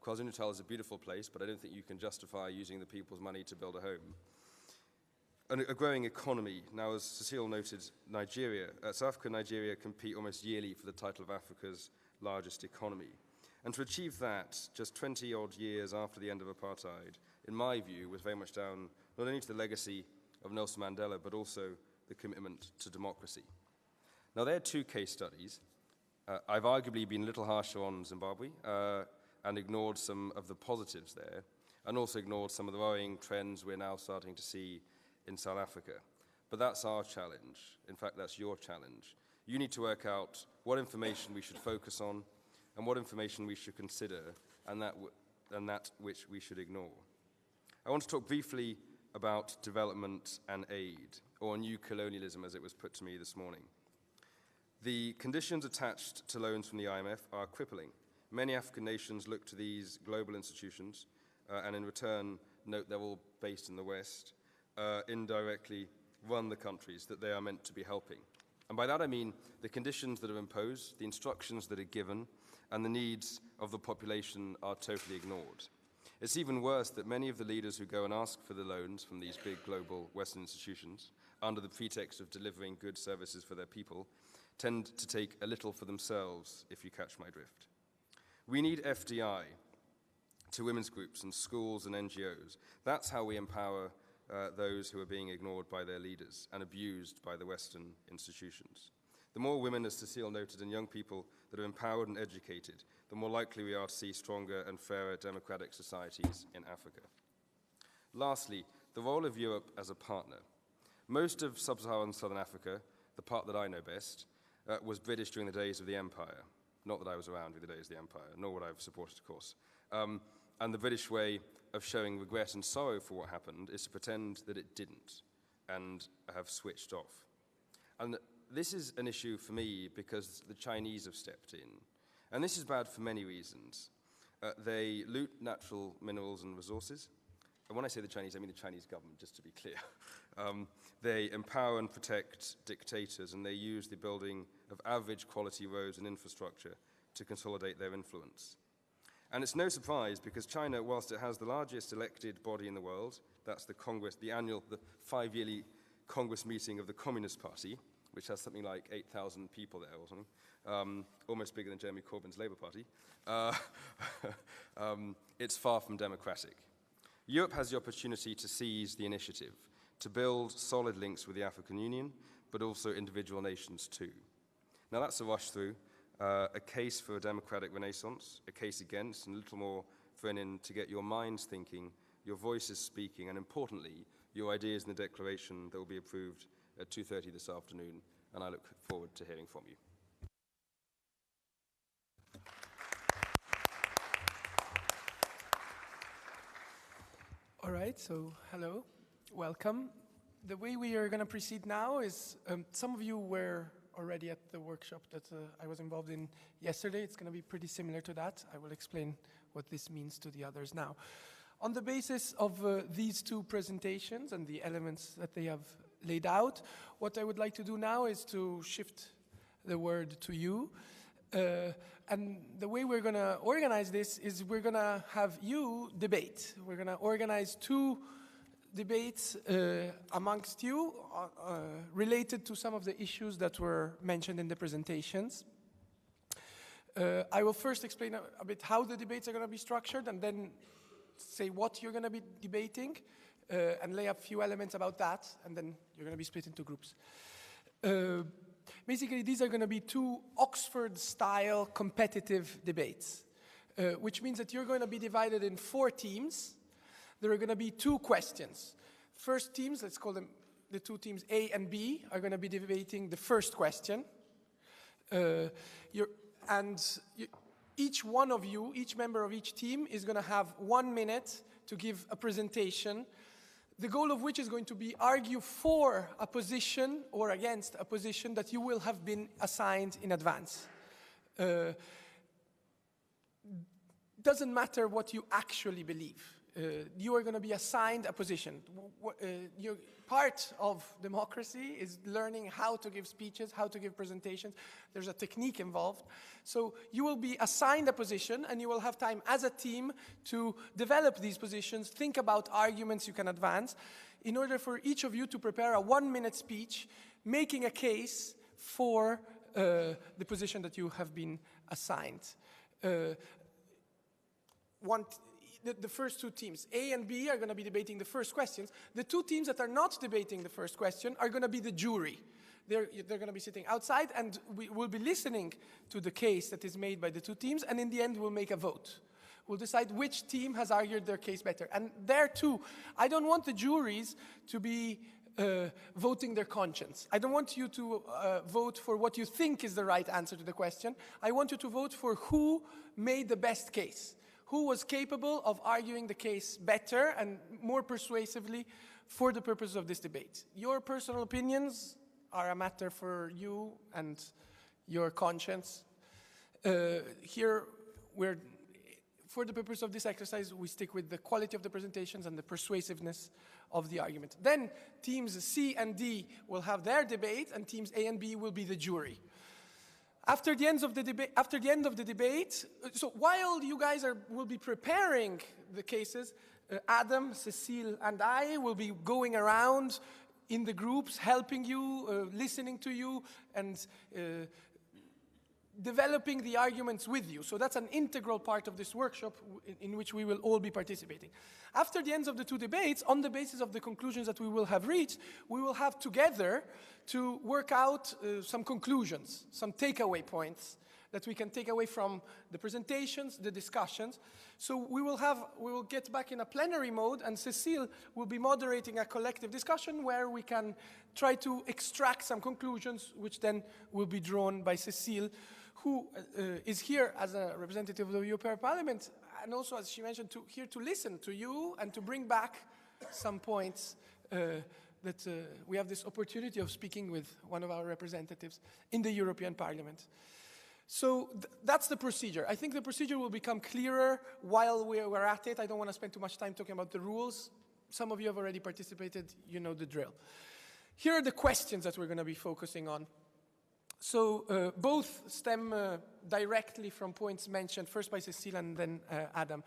KwaZulu-Natal is a beautiful place, but I don't think you can justify using the people's money to build a home. And a growing economy. Now, as Cecile noted, Nigeria, South Africa and Nigeria compete almost yearly for the title of Africa's largest economy. And to achieve that, just 20-odd years after the end of apartheid, in my view, was very much down not only to the legacy of Nelson Mandela, but also the commitment to democracy. Now, there are two case studies. I've arguably been a little harsher on Zimbabwe and ignored some of the positives there, and also ignored some of the worrying trends we're now starting to see in South Africa. But that's our challenge. In fact, that's your challenge, You need to work out what information we should focus on and what information we should consider and that which we should ignore. I want to talk briefly about development and aid, or new colonialism as it was put to me this morning. The conditions attached to loans from the IMF are crippling. Many African nations look to these global institutions and in return note they're all based in the West, indirectly run the countries that they are meant to be helping. And by that I mean the conditions that are imposed, the instructions that are given, and the needs of the population are totally ignored. It's even worse that many of the leaders who go and ask for the loans from these big global Western institutions, under the pretext of delivering good services for their people, tend to take a little for themselves, if you catch my drift. We need FDI to women's groups and schools and NGOs. That's how we empower those who are being ignored by their leaders and abused by the Western institutions. The more women, as Cecile noted, and young people that are empowered and educated, the more likely we are to see stronger and fairer democratic societies in Africa. Lastly, the role of Europe as a partner. Most of sub-Saharan Southern Africa, the part that I know best, was British during the days of the Empire. Not that I was around during the days of the Empire, nor would I have supported, of course. And the British way of showing regret and sorrow for what happened is to pretend that it didn't and have switched off. And this is an issue for me because the Chinese have stepped in. And this is bad for many reasons. They loot natural minerals and resources. And when I say the Chinese, I mean the Chinese government, just to be clear. They empower and protect dictators, and they use the building of average quality roads and infrastructure to consolidate their influence. And it's no surprise because China, whilst it has the largest elected body in the world, that's the Congress, the 5-yearly Congress meeting of the Communist Party, which has something like 8,000 people there or something, almost bigger than Jeremy Corbyn's Labour Party, it's far from democratic. Europe has the opportunity to seize the initiative, to build solid links with the African Union, but also individual nations too. Now that's a rush through, a case for a democratic renaissance, a case against, and a little more thrown in to get your minds thinking, your voices speaking, and importantly, your ideas in the declaration that will be approved at 2:30 this afternoon, and I look forward to hearing from you. All right, so hello, welcome. The way we are going to proceed now is, some of you were already at the workshop that I was involved in yesterday. It's going to be pretty similar to that. I will explain what this means to the others now. On the basis of these two presentations and the elements that they have laid out, what I would like to do now is to shift the word to you. And the way we're going to organize this is we're going to have you debate. We're going to organize two debates amongst you related to some of the issues that were mentioned in the presentations. I will first explain a bit how the debates are going to be structured and then say what you're going to be debating and lay a few elements about that, and then you're going to be split into groups. Basically, these are going to be two Oxford-style competitive debates, which means that you're going to be divided in 4 teams. There are going to be 2 questions. First teams, let's call them the 2 teams A and B, are going to be debating the first question. Each one of you, each member of each team, is going to have 1 minute to give a presentation, the goal of which is going to be argue for a position or against a position that you will have been assigned in advance. Doesn't matter what you actually believe. You are going to be assigned a position. Part of democracy is learning how to give speeches, how to give presentations. There's a technique involved. So you will be assigned a position, and you will have time as a team to develop these positions, think about arguments you can advance, in order for each of you to prepare a 1-minute speech, making a case for the position that you have been assigned. The first 2 teams, A and B, are going to be debating the first questions. The 2 teams that are not debating the first question are going to be the jury. They're going to be sitting outside, and we will be listening to the case that is made by the 2 teams, and in the end, we'll make a vote. We'll decide which team has argued their case better. And there, too, I don't want the juries to be voting their conscience. I don't want you to vote for what you think is the right answer to the question. I want you to vote for who made the best case, who was capable of arguing the case better and more persuasively for the purpose of this debate. Your personal opinions are a matter for you and your conscience. Here, for the purpose of this exercise, we stick with the quality of the presentations and the persuasiveness of the argument. Then teams C and D will have their debate, and teams A and B will be the jury. After the end of the debate, so while you guys will be preparing the cases, Adam, Cecile, and I will be going around in the groups, helping you, listening to you, and developing the arguments with you. So that's an integral part of this workshop in which we will all be participating. After the end of the two debates, on the basis of the conclusions that we will have reached, we will have together to work out some conclusions, some takeaway points that we can take away from the presentations, the discussions. So we will get back in a plenary mode, and Cecile will be moderating a collective discussion where we can try to extract some conclusions, which then will be drawn by Cecile, who is here as a representative of the European Parliament, and also, as she mentioned, here to listen to you and to bring back some points that we have this opportunity of speaking with one of our representatives in the European Parliament. So that's the procedure. I think the procedure will become clearer while we're at it. I don't want to spend too much time talking about the rules. Some of you have already participated. You know the drill. Here are the questions that we're going to be focusing on. So both stem directly from points mentioned, first by Cecile and then Adam.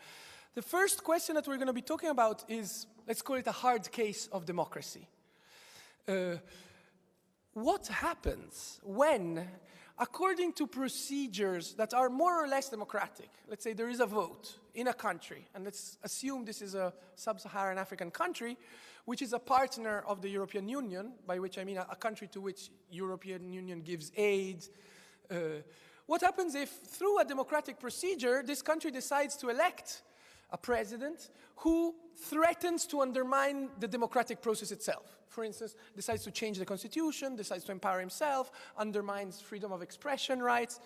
The first question that we're going to be talking about is, let's call it a hard case of democracy. What happens when, according to procedures that are more or less democratic, let's say there is a vote in a country, and let's assume this is a sub-Saharan African country, which is a partner of the European Union, by which I mean a country to which European Union gives aid. What happens if, through a democratic procedure, this country decides to elect a president who threatens to undermine the democratic process itself? For instance, decides to change the constitution, decides to empower himself, undermines freedom of expression rights.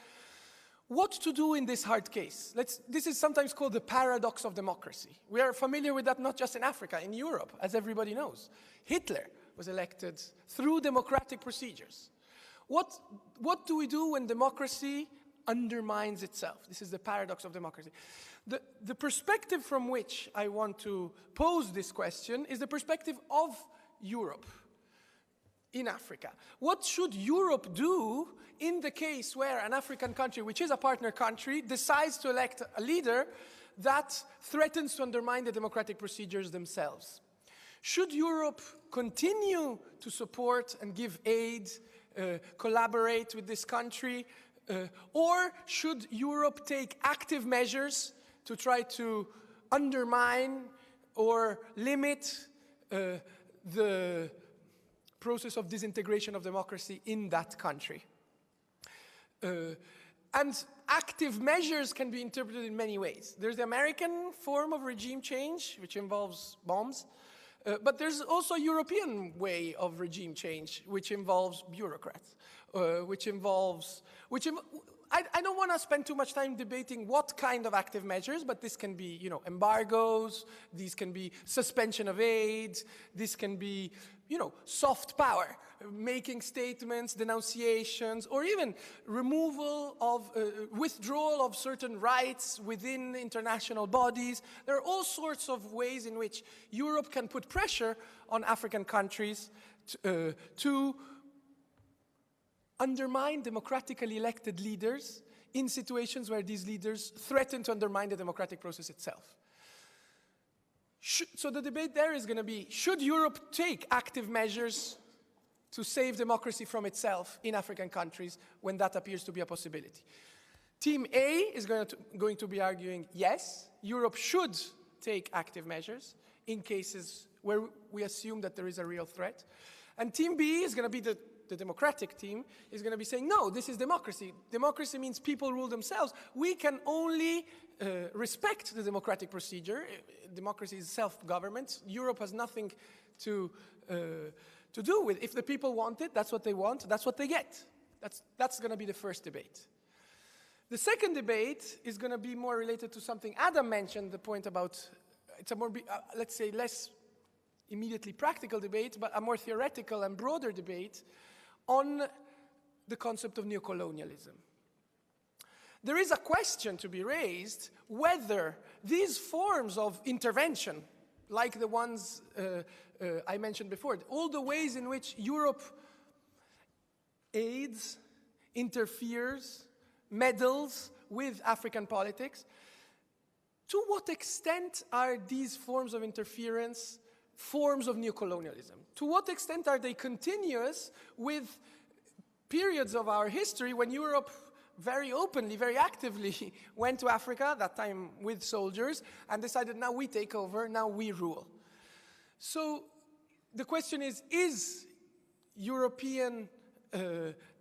What to do in this hard case? This is sometimes called the paradox of democracy. We are familiar with that not just in Africa, in Europe, as everybody knows. Hitler was elected through democratic procedures. What do we do when democracy undermines itself? This is the paradox of democracy. The perspective from which I want to pose this question is the perspective of Europe in Africa. What should Europe do in the case where an African country, which is a partner country, decides to elect a leader that threatens to undermine the democratic procedures themselves? Should Europe continue to support and give aid, collaborate with this country, or should Europe take active measures to try to undermine or limit the process of disintegration of democracy in that country? And active measures can be interpreted in many ways. There's the American form of regime change, which involves bombs. But there's also a European way of regime change, which involves bureaucrats, I don't want to spend too much time debating what kind of active measures, but this can be, embargoes, these can be suspension of aid, this can be, soft power, making statements, denunciations, or even removal of, withdrawal of certain rights within international bodies. There are all sorts of ways in which Europe can put pressure on African countries to undermine democratically elected leaders in situations where these leaders threaten to undermine the democratic process itself. So the debate there is going to be, should Europe take active measures to save democracy from itself in African countries when that appears to be a possibility? Team A is going to be arguing, yes, Europe should take active measures in cases where we assume that there is a real threat. And Team B is going to be the democratic team, is going to be saying, no, this is democracy. Democracy means people rule themselves. We can only respect the democratic procedure. Democracy is self-government. Europe has nothing to to do with. If the people want it, that's what they want, that's what they get. That's going to be the first debate. The second debate is going to be more related to something Adam mentioned, the point about, it's a more, let's say, less immediately practical debate, but a more theoretical and broader debate on the concept of neocolonialism. There is a question to be raised whether these forms of intervention, like the ones I mentioned before, all the ways in which Europe aids, interferes, meddles with African politics, to what extent are these forms of interference forms of neocolonialism? To what extent are they continuous with periods of our history when Europe very openly, very actively went to Africa, that time with soldiers, and decided now we take over, now we rule? So the question is European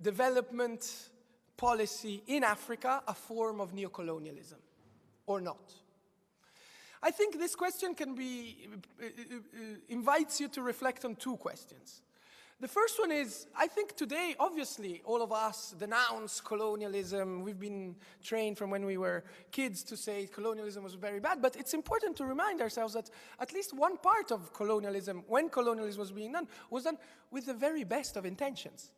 development policy in Africa a form of neocolonialism or not? I think this question can be, invites you to reflect on two questions. The first one is, I think today, obviously, all of us denounce colonialism. We've been trained from when we were kids to say colonialism was very bad, but it's important to remind ourselves that at least one part of colonialism, when colonialism was done with the very best of intentions.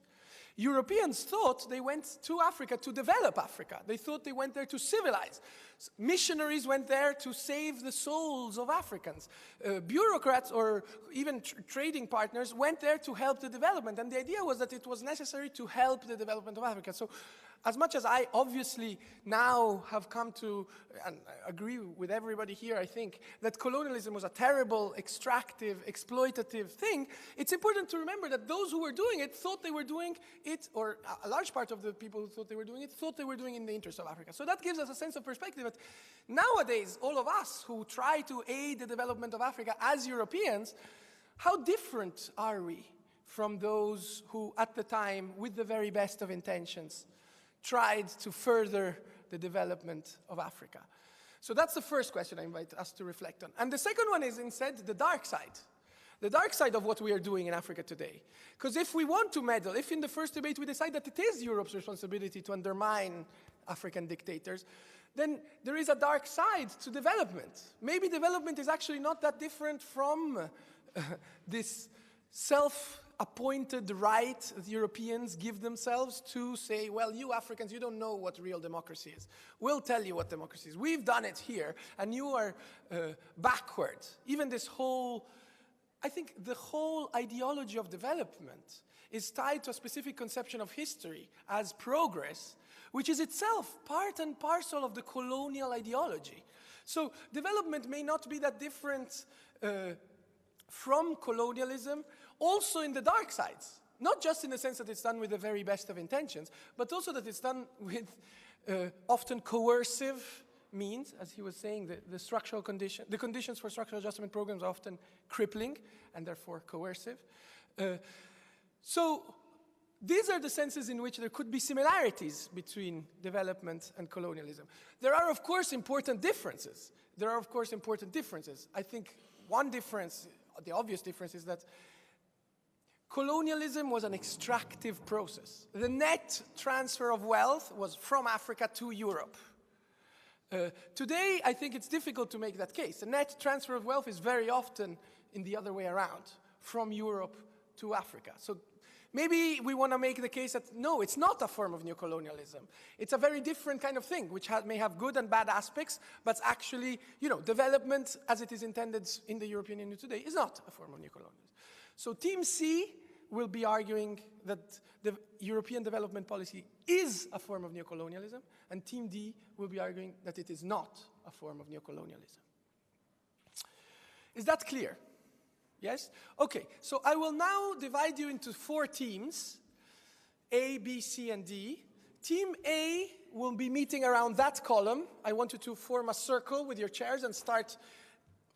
Europeans thought they went to Africa to develop Africa. They thought they went there to civilize. Missionaries went there to save the souls of Africans. Bureaucrats or even trading partners went there to help the development. And the idea was that it was necessary to help the development of Africa. So as much as I obviously now have come to, and I agree with everybody here, I think, that colonialism was a terrible, extractive, exploitative thing, it's important to remember that those who were doing it thought they were doing it, or a large part of the people who thought they were doing it, thought they were doing it in the interest of Africa. So that gives us a sense of perspective that nowadays, all of us who try to aid the development of Africa as Europeans, how different are we from those who, at the time, with the very best of intentions, tried to further the development of Africa? So that's the first question I invite us to reflect on. And the second one is instead the dark side of what we are doing in Africa today. Because if we want to meddle, if in the first debate we decide that it is Europe's responsibility to undermine African dictators, then there is a dark side to development. Maybe development is actually not that different from this self-appointed right that Europeans give themselves to say, well, you Africans, you don't know what real democracy is. We'll tell you what democracy is. We've done it here, and you are backward. Even this whole, I think the whole ideology of development is tied to a specific conception of history as progress, which is itself part and parcel of the colonial ideology. So development may not be that different from colonialism, also in the dark sides. Not just in the sense that it's done with the very best of intentions, but also that it's done with often coercive means, as he was saying, the conditions for structural adjustment programs are often crippling and therefore coercive. So these are the senses in which there could be similarities between development and colonialism. There are, of course, important differences. I think one difference, the obvious difference, is that colonialism was an extractive process. The net transfer of wealth was from Africa to Europe. Today, I think it's difficult to make that case. The net transfer of wealth is very often in the other way around, from Europe to Africa. So maybe we want to make the case that, no, it's not a form of neocolonialism. It's a very different kind of thing, which may have good and bad aspects, but actually, development as it is intended in the European Union today is not a form of neocolonialism. So Team C will be arguing that the European development policy is a form of neocolonialism, and Team D will be arguing that it is not a form of neocolonialism. Is that clear? Yes? Okay, so I will now divide you into 4 teams, A, B, C, and D. Team A will be meeting around that column. I want you to form a circle with your chairs and start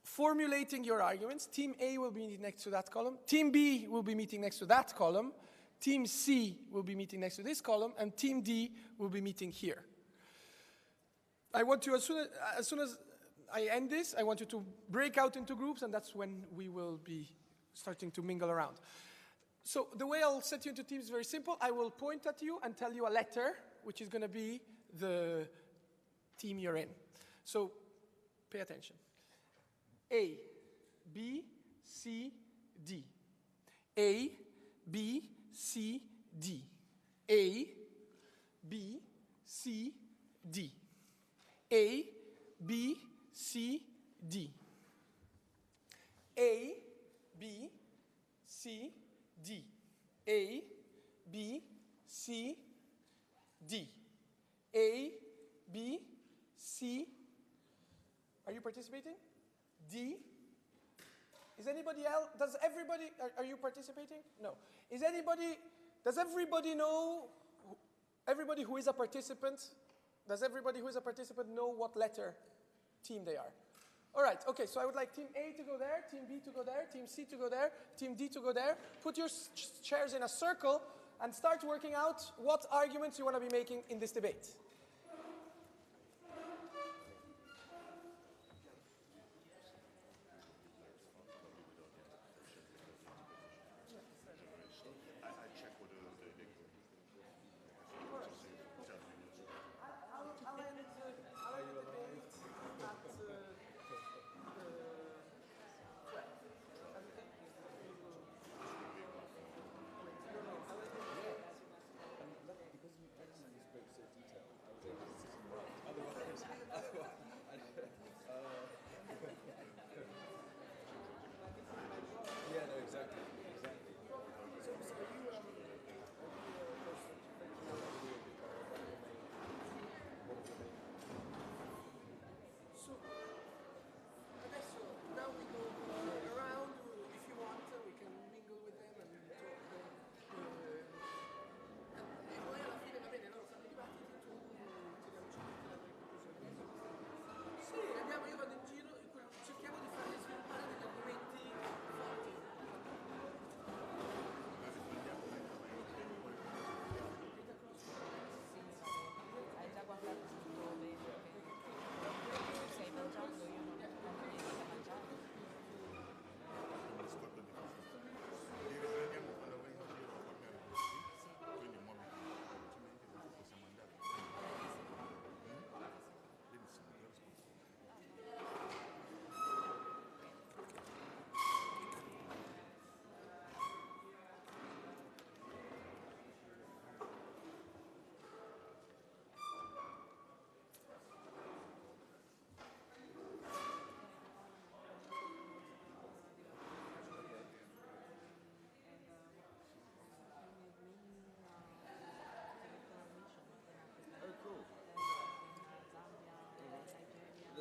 formulating your arguments. Team A will be next to that column. Team B will be meeting next to that column. Team C will be meeting next to this column. And Team D will be meeting here. I want you, as soon as I end this, I want you to break out into groups, and that's when we will be starting to mingle around. So the way I'll set you into teams is very simple. I will point at you and tell you a letter, which is going to be the team you're in. So pay attention. A, B, C, D. A, B, C, D. A, B, C, D. A, B, C, D. A, B, C, D. A, B, C, D. A, B, C. Are you participating? D. Is anybody else? Does everybody? Are you participating? No. Is anybody? Does everybody know? Everybody who is a participant? Does everybody who is a participant know what letter team they are? All right, okay, so I would like Team A to go there, Team B to go there, Team C to go there, Team D to go there. Put your chairs in a circle and start working out what arguments you want to be making in this debate.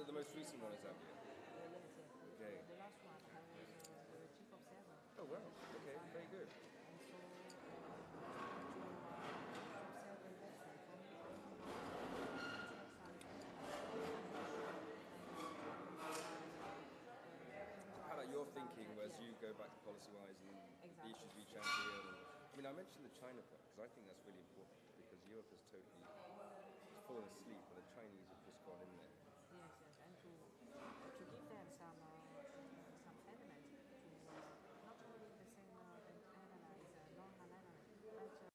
The most recent one is Zambia. Okay. The last one, I was the chief observer. Oh, wow. Okay, very good. And so observe the investment from How about your thinking as you go back policy-wise and the issues we champion? I mean, I mentioned the China part because I think that's really important because Europe has totally fallen asleep and the Chinese have just gone in there. Yes, yes, and to give them some elements to not only the same analyze non-analyze, but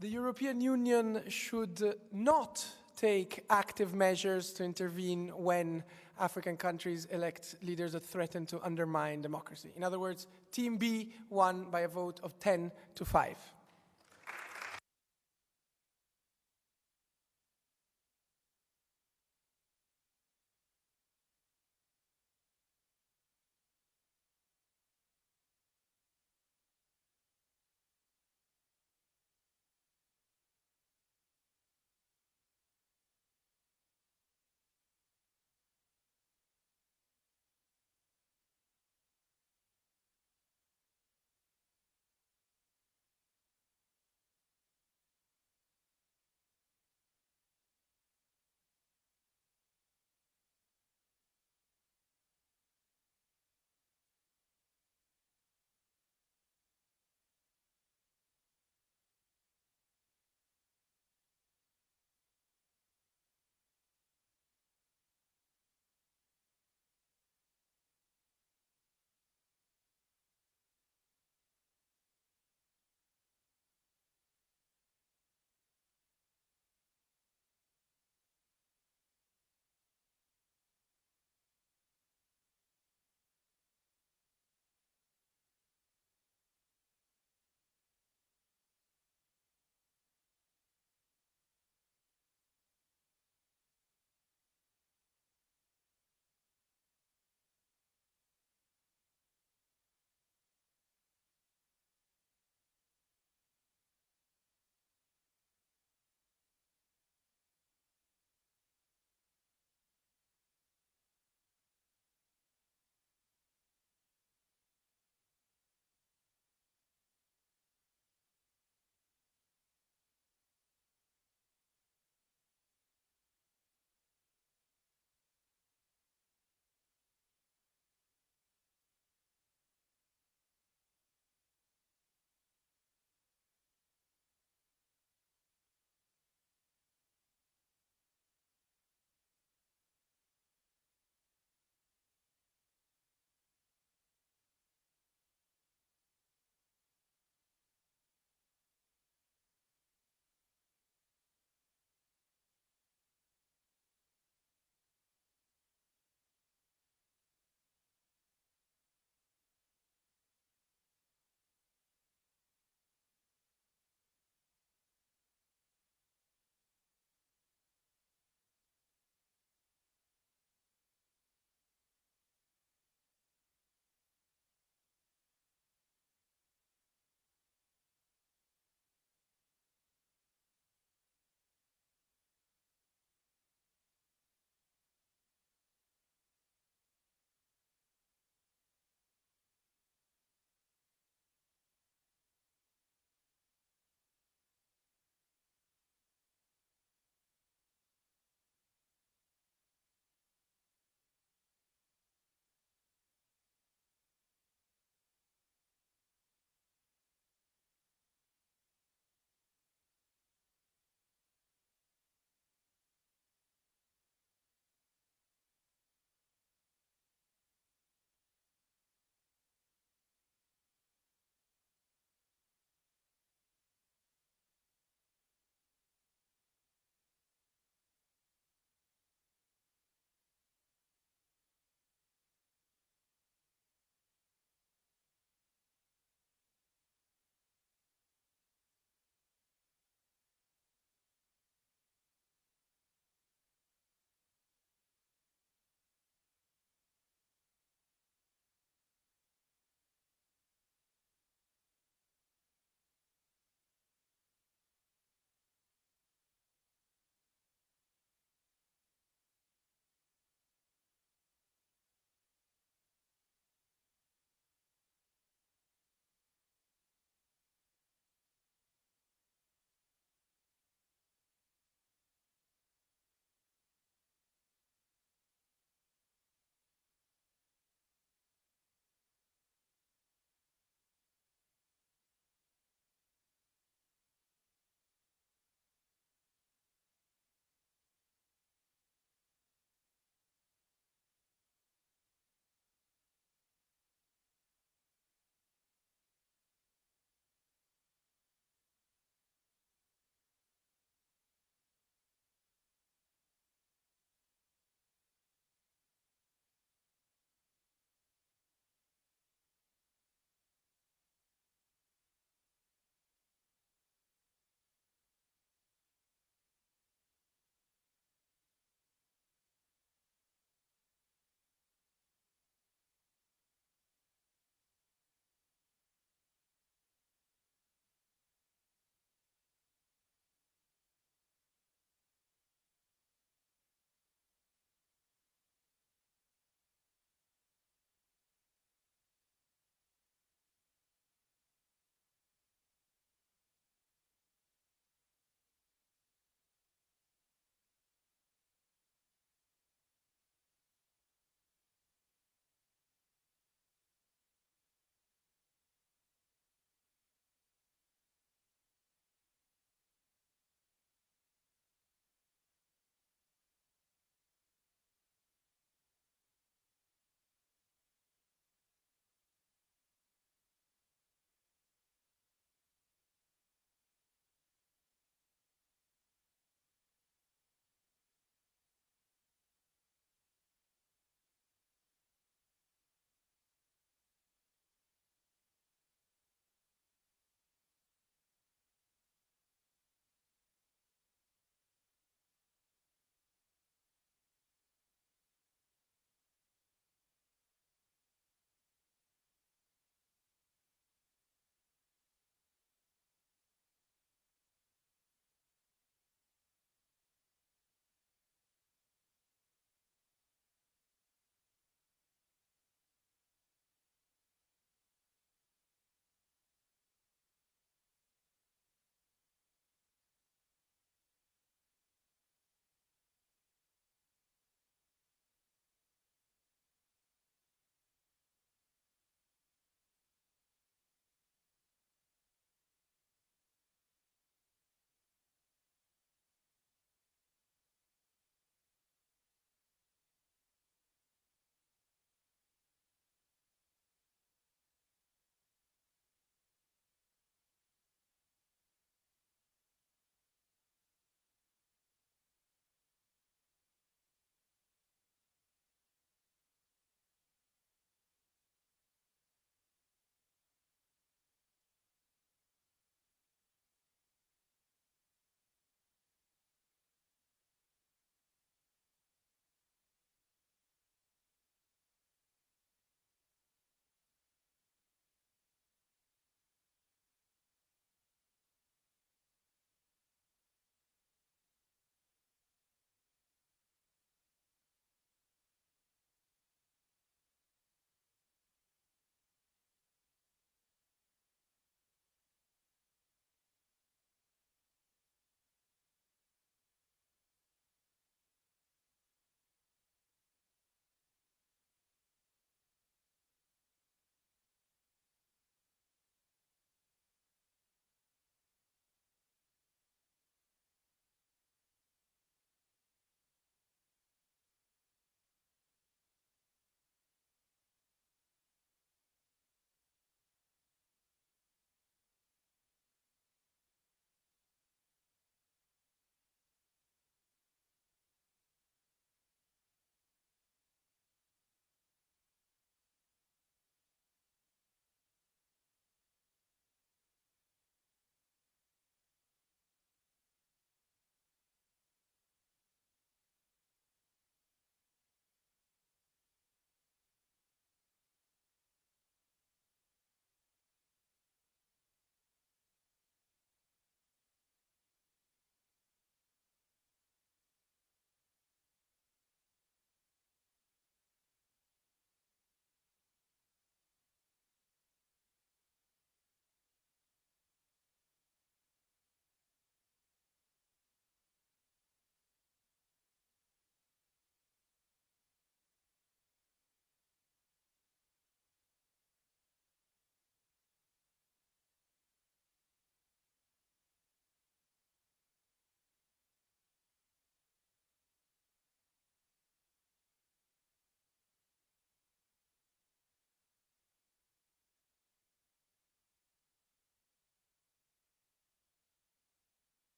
The European Union should not take active measures to intervene when African countries elect leaders that threaten to undermine democracy. In other words, Team B won by a vote of 10-5.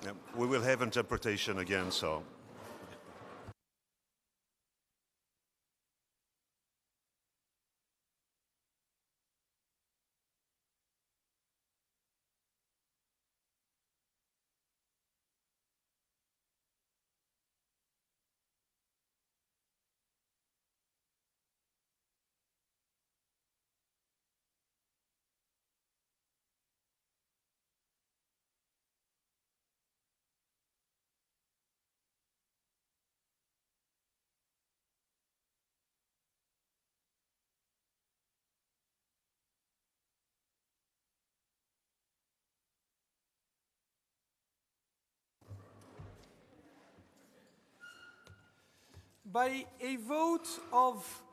Yeah, we will have interpretation again, so. By a vote of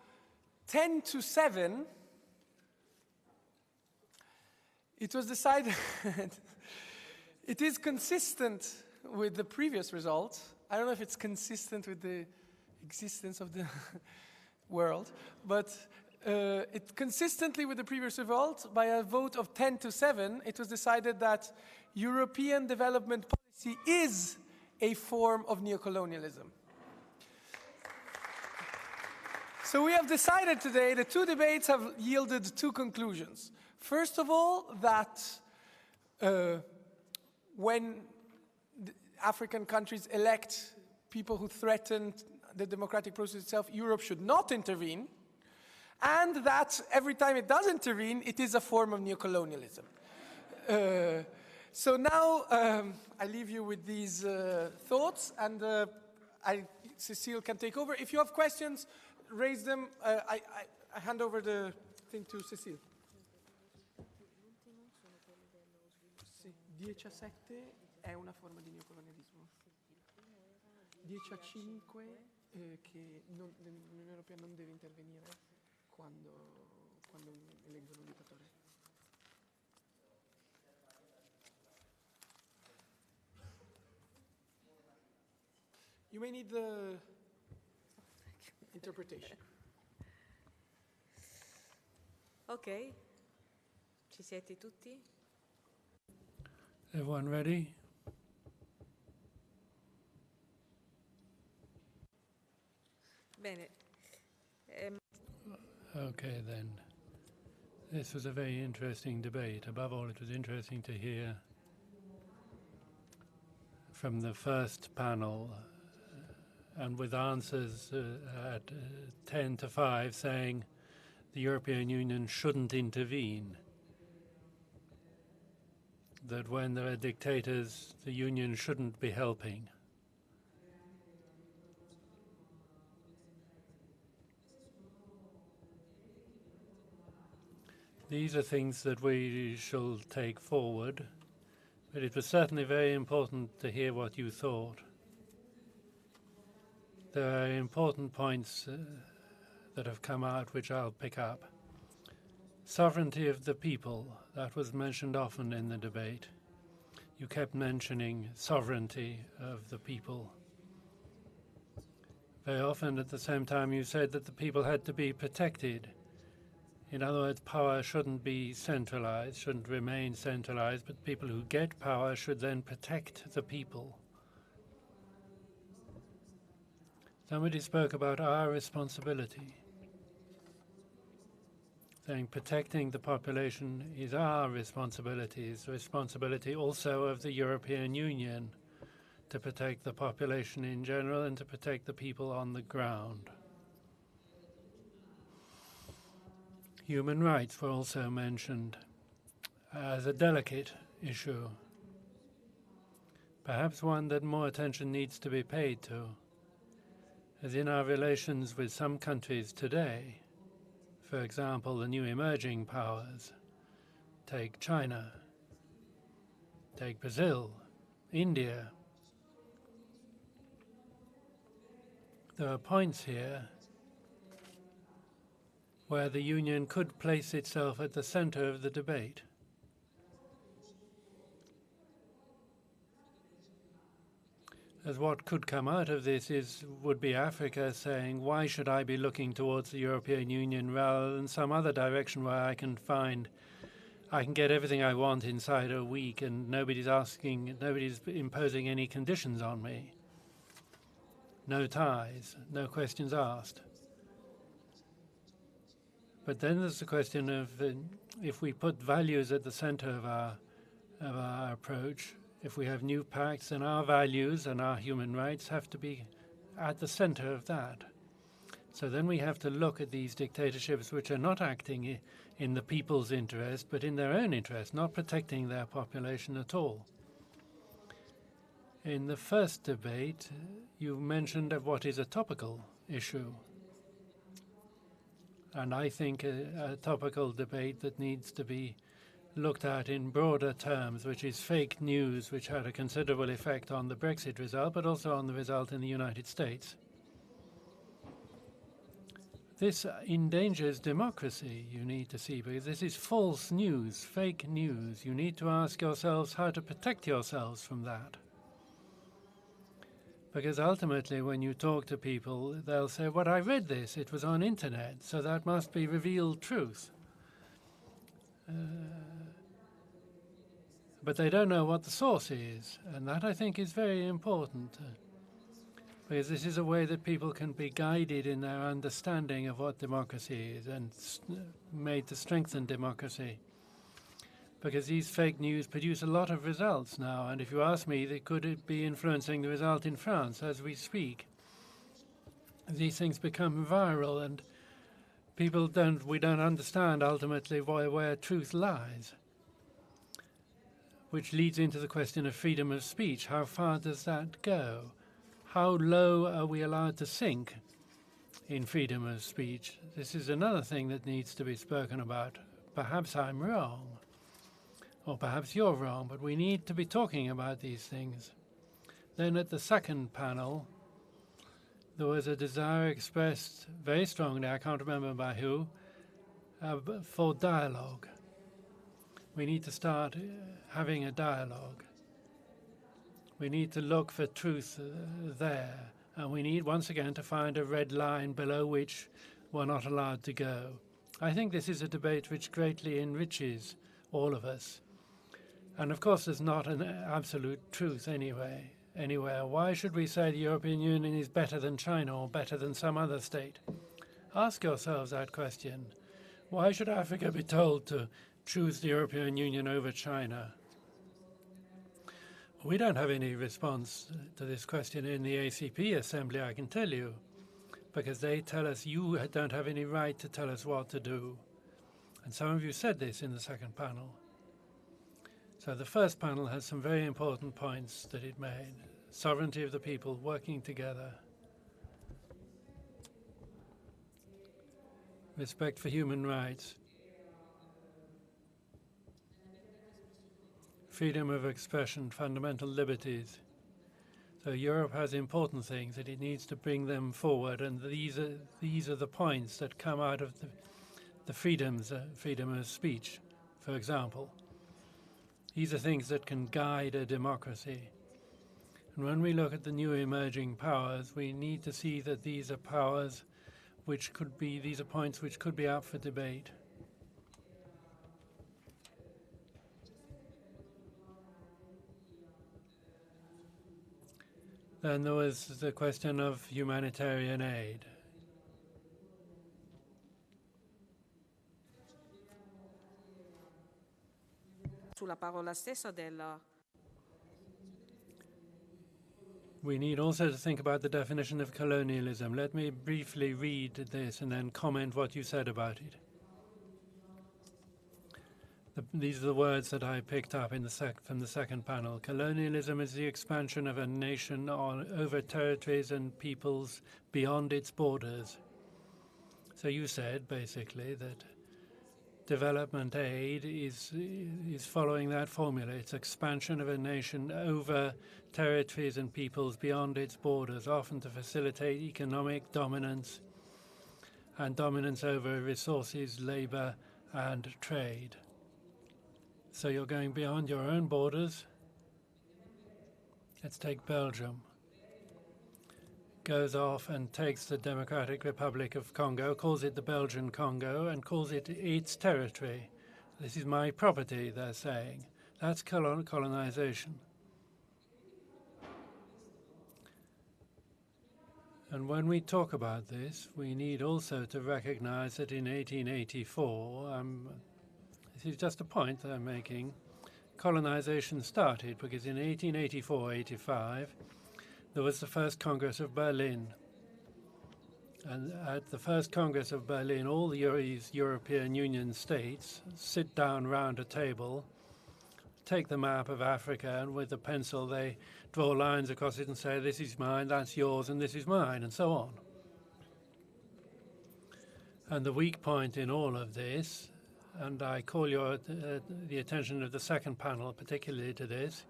10 to 7, it was decided it is consistent with the previous result. I don't know if it's consistent with the existence of the world, but it consistently with the previous result, by a vote of 10 to 7, it was decided that European development policy is a form of neocolonialism. So we have decided today, the two debates have yielded two conclusions. First of all, that when African countries elect people who threaten the democratic process itself, Europe should not intervene, and that every time it does intervene, it is a form of neocolonialism. So now I leave you with these thoughts, and Cécile can take over. If you have questions, raise them. I hand over the thing to Cécile. Sì, 10-7 è una forma di neocolonialismo. 10-5 che l'Unione Europea non deve intervenire quando eleggono un dittatore. You may need the interpretation. Ok, ci siete tutti? Everyone ready? Bene. Okay, then. This was a very interesting debate. Above all, it was interesting to hear from the first panel and with answers at 10 to 5 saying the European Union shouldn't intervene, that when there are dictators, the Union shouldn't be helping. These are things that we shall take forward, but it was certainly very important to hear what you thought. There are important points that have come out which I'll pick up. Sovereignty of the people, that was mentioned often in the debate. You kept mentioning sovereignty of the people. Very often at the same time you said that the people had to be protected. In other words, power shouldn't be centralized, shouldn't remain centralized, but people who get power should then protect the people. Somebody spoke about our responsibility, saying protecting the population is our responsibility. It's the responsibility also of the European Union to protect the population in general and to protect the people on the ground. Human rights were also mentioned as a delicate issue, perhaps one that more attention needs to be paid to, as in our relations with some countries today, for example, the new emerging powers, take China, take Brazil, India. There are points here where the Union could place itself at the center of the debate. As what could come out of this would be Africa saying, why should I be looking towards the European Union rather than some other direction where I can find I can get everything I want inside a week and nobody's imposing any conditions on me. No ties, no questions asked. But then there's the question of if we put values at the center of our approach, if we have new pacts, then our values and our human rights have to be at the center of that. So then we have to look at these dictatorships which are not acting in the people's interest, but in their own interest, not protecting their population at all. In the first debate, you mentioned what is a topical issue. And I think a topical debate that needs to be looked at in broader terms, which is fake news, which had a considerable effect on the Brexit result, but also on the result in the United States. This endangers democracy, you need to see, because this is false news, fake news. You need to ask yourselves how to protect yourselves from that. Because ultimately, when you talk to people, they'll say, well, I read this, it was on internet, so that must be revealed truth. But they don't know what the source is, and that, I think, is very important. Because this is a way that people can be guided in their understanding of what democracy is and made to strengthen democracy. Because these fake news produce a lot of results now, and if you ask me, could it be influencing the result in France as we speak? These things become viral, and we don't understand ultimately where truth lies, which leads into the question of freedom of speech. How far does that go? How low are we allowed to sink in freedom of speech? This is another thing that needs to be spoken about. Perhaps I'm wrong, or perhaps you're wrong, but we need to be talking about these things. Then at the second panel, there was a desire expressed very strongly, I can't remember by who, for dialogue. We need to start having a dialogue. We need to look for truth there, and we need once again to find a red line below which we're not allowed to go. I think this is a debate which greatly enriches all of us. And of course there's not an absolute truth anywhere. Why should we say the European Union is better than China or better than some other state? Ask yourselves that question. Why should Africa be told to choose the European Union over China? We don't have any response to this question in the ACP Assembly, I can tell you, because they tell us you don't have any right to tell us what to do. And some of you said this in the second panel. So the first panel has some very important points that it made. Sovereignty of the people, working together. Respect for human rights. Freedom of expression, fundamental liberties. So Europe has important things and it needs to bring them forward, and these are the points that come out of the freedoms, freedom of speech, for example. These are things that can guide a democracy. And when we look at the new emerging powers, we need to see that these are powers which could be, these are points which could be up for debate. Then there was the question of humanitarian aid. Sulla parola stessa del We need also to think about the definition of colonialism. Let me briefly read this and then comment what you said about it. These are the words that I picked up in from the second panel. Colonialism is the expansion of a nation over territories and peoples beyond its borders. So you said, basically, that development aid is following that formula. It's expansion of a nation over territories and peoples beyond its borders, often to facilitate economic dominance and dominance over resources, labor, and trade. So you're going beyond your own borders. Let's take Belgium. Goes off and takes the Democratic Republic of Congo, calls it the Belgian Congo, and calls it its territory. This is my property, they're saying. That's colonization. And when we talk about this, we need also to recognize that in 1884, this is just a point that I'm making, colonization started because in 1884-85, there was the first Congress of Berlin. And at the first Congress of Berlin, all the European Union states sit down round a table, take the map of Africa, and with a pencil they draw lines across it and say, this is mine, that's yours, and this is mine, and so on. And the weak point in all of this, and I call the attention of the second panel particularly to this,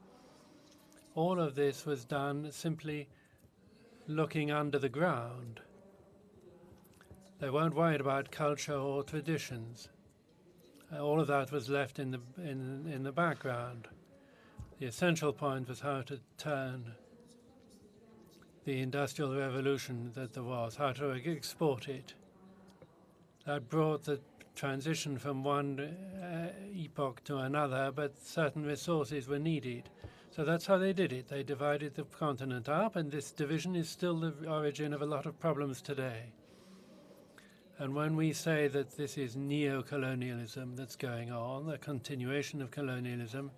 all of this was done simply looking under the ground. They weren't worried about culture or traditions. All of that was left in the background. The essential point was how to turn the industrial revolution that there was, how to export it. That brought the transition from one epoch to another, but certain resources were needed. So that's how they did it. They divided the continent up, and this division is still the origin of a lot of problems today. And when we say that this is neo-colonialism that's going on, the continuation of colonialism,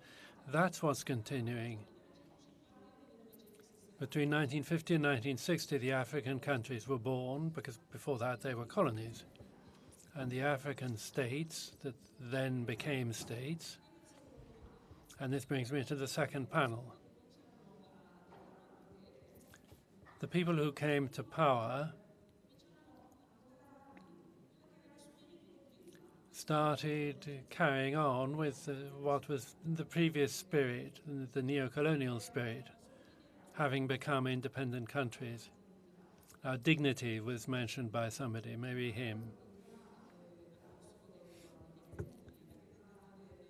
that's what's continuing. Between 1950 and 1960, the African countries were born, because before that they were colonies. And the African states that then became states. And this brings me to the second panel. The people who came to power started carrying on with what was the previous spirit, the neo-colonial spirit, having become independent countries. Dignity was mentioned by somebody, maybe him.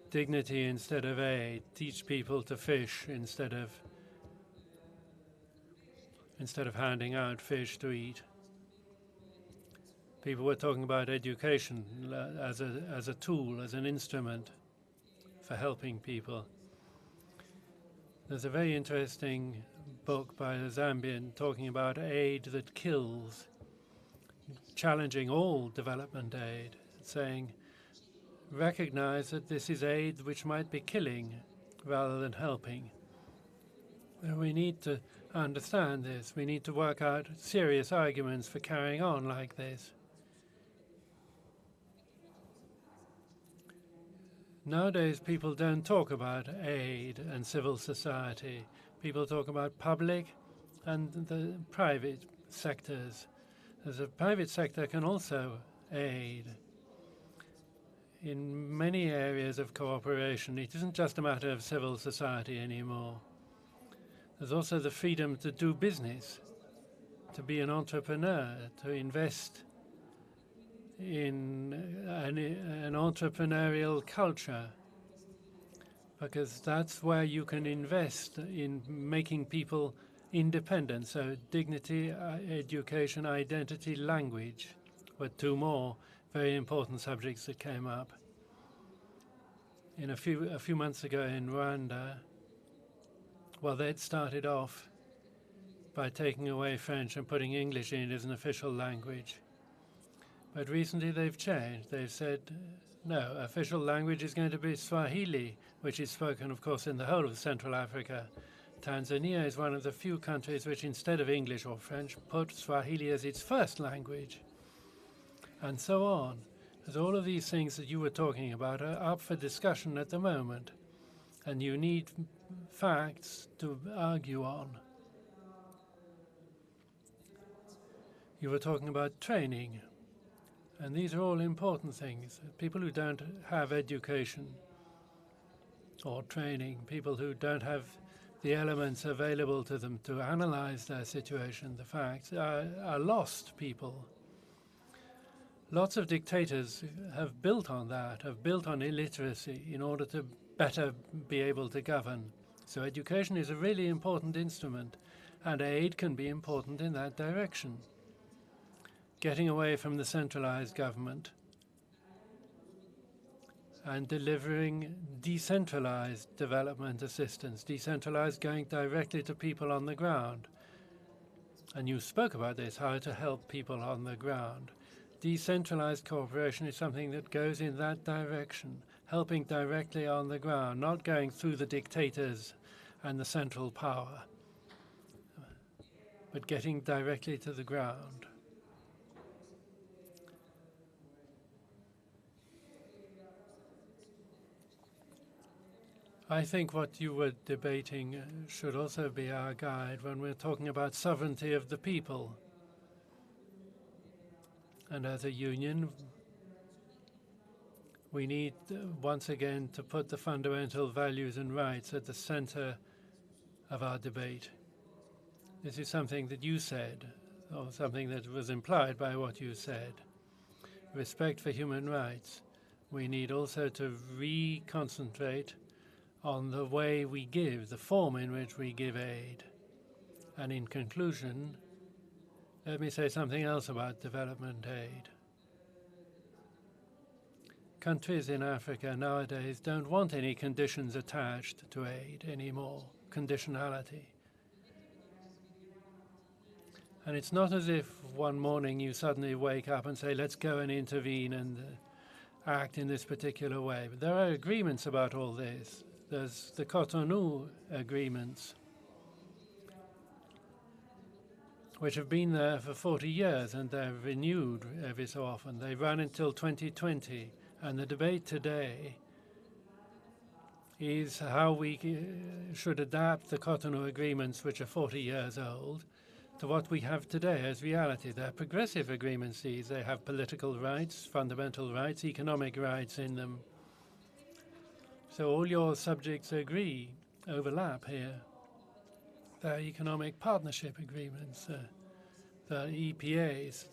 Dignity instead of aid, teach people to fish instead of handing out fish to eat. People were talking about education as a tool, as an instrument for helping people. There's a very interesting book by a Zambian talking about aid that kills, challenging all development aid, saying, recognize that this is aid which might be killing rather than helping. And we need to understand this. We need to work out serious arguments for carrying on like this. Nowadays, people don't talk about aid and civil society. People talk about public and the private sectors. The private sector can also aid in many areas of cooperation. It isn't just a matter of civil society anymore. There's also the freedom to do business, to be an entrepreneur, to invest in an entrepreneurial culture, because that's where you can invest in making people independent. So dignity, education, identity, language were two more very important subjects that came up. A few months ago in Rwanda, well, they'd started off by taking away French and putting English in as an official language. But recently they've changed. They've said, no, official language is going to be Swahili, which is spoken, of course, in the whole of Central Africa. Tanzania is one of the few countries which, instead of English or French, put Swahili as its first language, and so on. As all of these things that you were talking about are up for discussion at the moment, and you need facts to argue on. You were talking about training, and these are all important things. People who don't have education or training, people who don't have the elements available to them to analyze their situation, the facts, are lost people. Lots of dictators have built on that, have built on illiteracy in order to better be able to govern. So education is a really important instrument, and aid can be important in that direction. Getting away from the centralized government and delivering decentralized development assistance, decentralized going directly to people on the ground. And you spoke about this, how to help people on the ground. Decentralized cooperation is something that goes in that direction, helping directly on the ground, not going through the dictators and the central power, but getting directly to the ground. I think what you were debating should also be our guide when we're talking about sovereignty of the people. And as a union, we need, once again, to put the fundamental values and rights at the center of our debate. This is something that you said, or something that was implied by what you said. Respect for human rights. We need also to reconcentrate on the way we give, the form in which we give aid. And in conclusion, let me say something else about development aid. Countries in Africa nowadays don't want any conditions attached to aid anymore, conditionality. And it's not as if one morning you suddenly wake up and say, let's go and intervene and act in this particular way. But there are agreements about all this. There's the Cotonou agreements, which have been there for 40 years, and they're renewed every so often. They run until 2020, and the debate today is how we should adapt the Cotonou agreements, which are 40 years old, to what we have today as reality. They're progressive agreements, these. They have political rights, fundamental rights, economic rights in them. So all your subjects overlap here. There are economic partnership agreements, there are EPAs.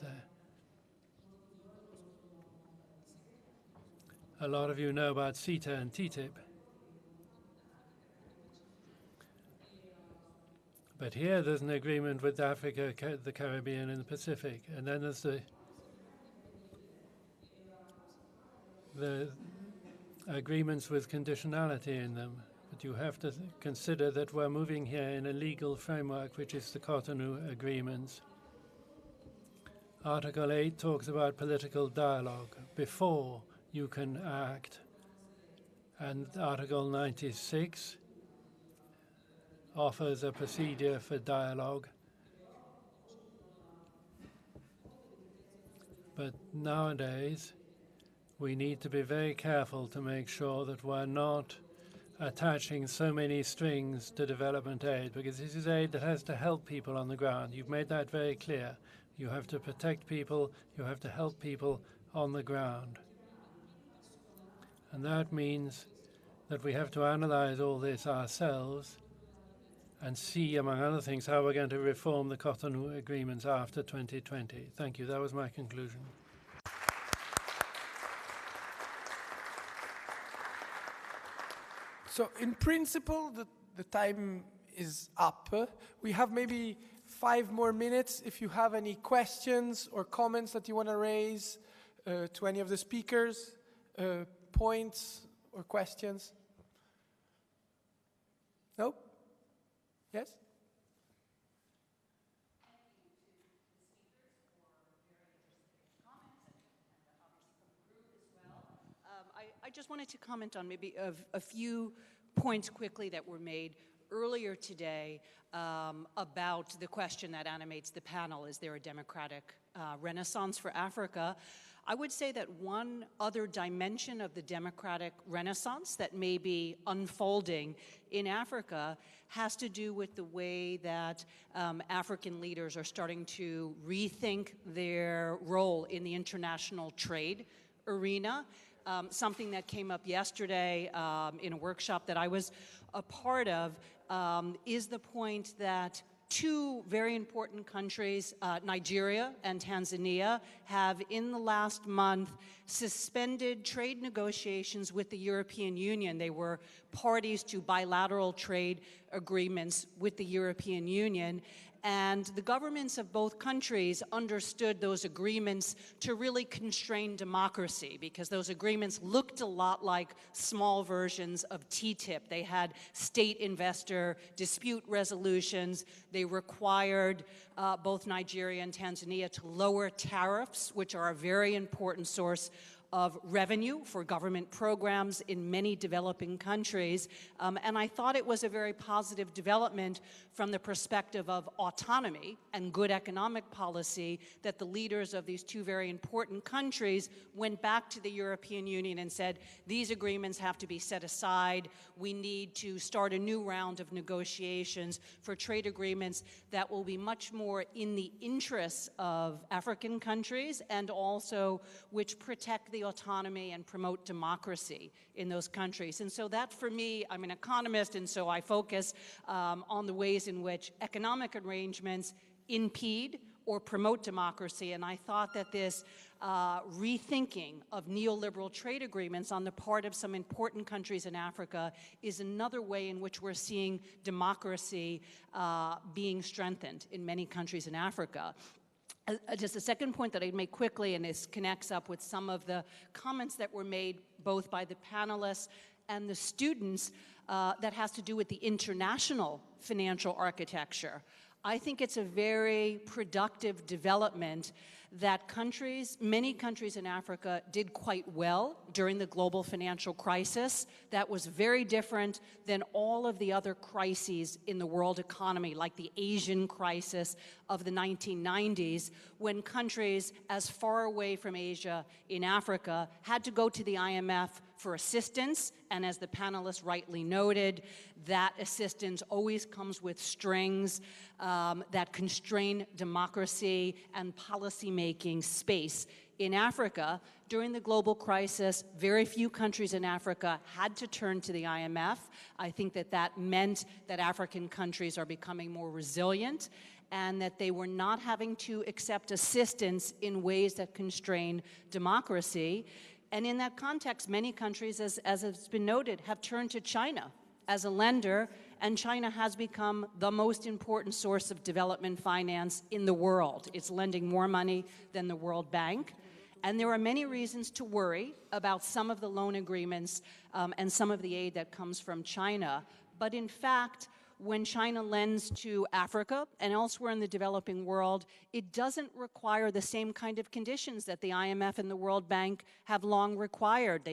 A lot of you know about CETA and TTIP. But here there's an agreement with Africa, the Caribbean, and the Pacific. And then there's the agreements with conditionality in them. But you have to consider that we're moving here in a legal framework, which is the Cotonou agreements. Article 8 talks about political dialogue before you can act. And Article 96 offers a procedure for dialogue. But nowadays, we need to be very careful to make sure that we're not attaching so many strings to development aid, because this is aid that has to help people on the ground. You've made that very clear. You have to protect people, you have to help people on the ground. And that means that we have to analyze all this ourselves and see, among other things, how we're going to reform the Cotonou agreements after 2020. Thank you. That was my conclusion. So in principle, the time is up. We have maybe 5 more minutes. If you have any questions or comments that you want to raise to any of the speakers, points or questions? No? Yes? I just wanted to comment on maybe a few points quickly that were made earlier today about the question that animates the panel, is there a democratic renaissance for Africa? I would say that one other dimension of the democratic renaissance that may be unfolding in Africa has to do with the way that African leaders are starting to rethink their role in the international trade arena. Something that came up yesterday in a workshop that I was a part of is the point that 2 very important countries, Nigeria and Tanzania, have in the last month suspended trade negotiations with the European Union. They were parties to bilateral trade agreements with the European Union. And the governments of both countries understood those agreements to really constrain democracy, because those agreements looked a lot like small versions of TTIP. They had state-investor dispute resolutions. They required both Nigeria and Tanzania to lower tariffs, which are a very important source of revenue for government programs in many developing countries. And I thought it was a very positive development from the perspective of autonomy and good economic policy that the leaders of these two very important countries went back to the European Union and said, these agreements have to be set aside. We need to start a new round of negotiations for trade agreements that will be much more in the interests of African countries and also which protect the autonomy and promote democracy in those countries. And so that, for me, I'm an economist, and so I focus on the ways in which economic arrangements impede or promote democracy. And I thought that this rethinking of neoliberal trade agreements on the part of some important countries in Africa is another way in which we're seeing democracy being strengthened in many countries in Africa. Just a second point that I'd make quickly, and this connects up with some of the comments that were made both by the panelists and the students, that has to do with the international financial architecture. I think it's a very productive development that many countries in Africa did quite well during the global financial crisis. That was very different than all of the other crises in the world economy, like the Asian crisis of the 1990s, when countries as far away from Asia in Africa had to go to the IMF for assistance, and as the panelists rightly noted, that assistance always comes with strings that constrain democracy and policy-making space. In Africa, during the global crisis, very few countries in Africa had to turn to the IMF. I think that meant that African countries are becoming more resilient and that they were not having to accept assistance in ways that constrain democracy. And in that context, many countries, as has been noted, have turned to China as a lender, and China has become the most important source of development finance in the world. It's lending more money than the World Bank. And there are many reasons to worry about some of the loan agreements and some of the aid that comes from China. But in fact, when China lends to Africa and elsewhere in the developing world, it doesn't require the same kind of conditions that the IMF and the World Bank have long required.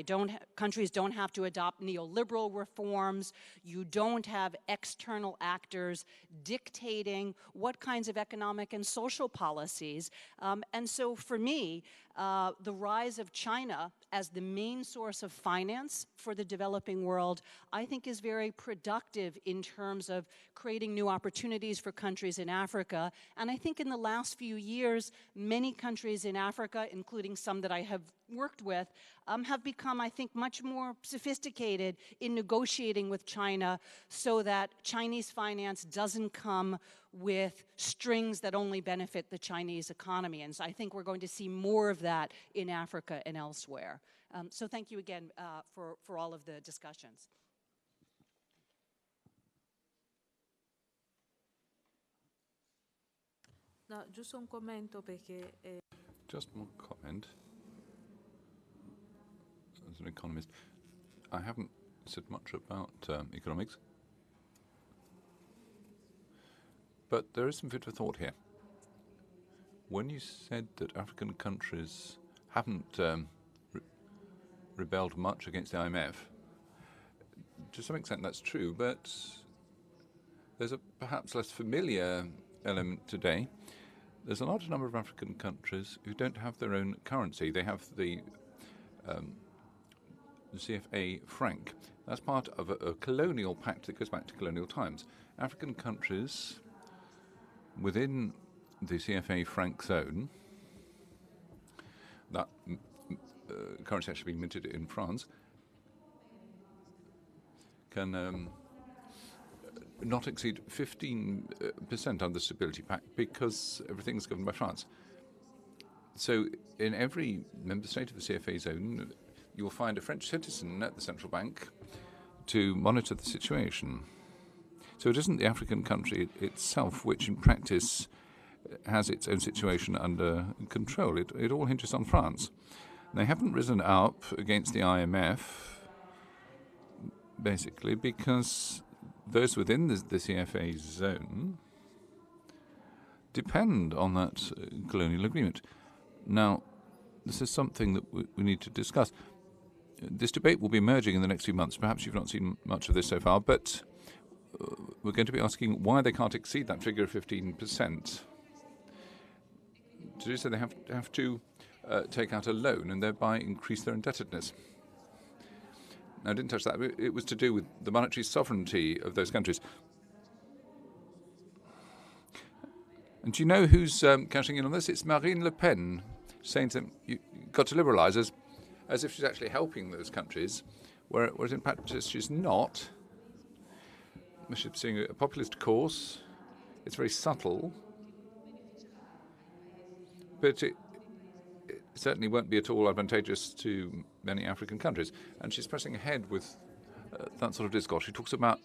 Countries don't have to adopt neoliberal reforms. You don't have external actors dictating what kinds of economic and social policies. And so for me, the rise of China as the main source of finance for the developing world, I think is very productive in terms of creating new opportunities for countries in Africa. And I think in the last few years, many countries in Africa, including some that I have worked with, have become, I think, much more sophisticated in negotiating with China so that Chinese finance doesn't come with strings that only benefit the Chinese economy. And so I think we're going to see more of that in Africa and elsewhere. So thank you again for all of the discussions. No, giusto un commento perché... Just one comment. As an economist, I haven't said much about economics, but there is some food for thought here. When you said that African countries haven't rebelled much against the IMF, to some extent that's true, but there's a perhaps less familiar element today. There's a large number of African countries who don't have their own currency. They have the CFA franc. That's part of a colonial pact that goes back to colonial times. African countries within the CFA franc zone, that currency actually being minted in France, can not exceed 15% under the Stability Pact because everything's governed by France. So in every member state of the CFA zone, you'll find a French citizen at the central bank to monitor the situation. So it isn't the African country itself which in practice has its own situation under control. It all hinges on France. They haven't risen up against the IMF, basically because those within the CFA zone depend on that colonial agreement. Now, this is something that we need to discuss. This debate will be emerging in the next few months. Perhaps you've not seen much of this so far, but we're going to be asking why they can't exceed that figure of 15%. To do so, they have to take out a loan and thereby increase their indebtedness. Now, I didn't touch that. It was to do with the monetary sovereignty of those countries. And do you know who's cashing in on this? It's Marine Le Pen, saying to them, you've got to liberalise, as if she's actually helping those countries, whereas in practice she's not. She's pursuing a populist course. It's very subtle, but it certainly won't be at all advantageous to many African countries. And she's pressing ahead with that sort of discourse. She talks about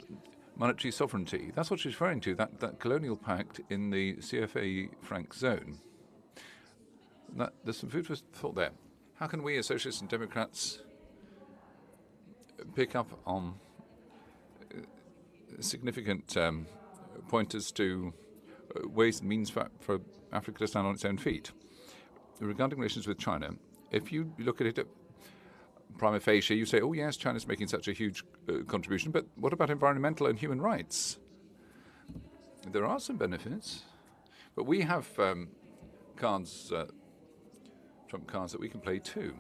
monetary sovereignty. That's what she's referring to, that colonial pact in the CFA franc zone. There's some food for thought there. How can we as Socialists and Democrats pick up on significant pointers to ways and means for Africa to stand on its own feet? Regarding relations with China, if you look at it prima facie, you say, oh yes, China's making such a huge contribution, but what about environmental and human rights? There are some benefits, but we have cards, trump cards that we can play too.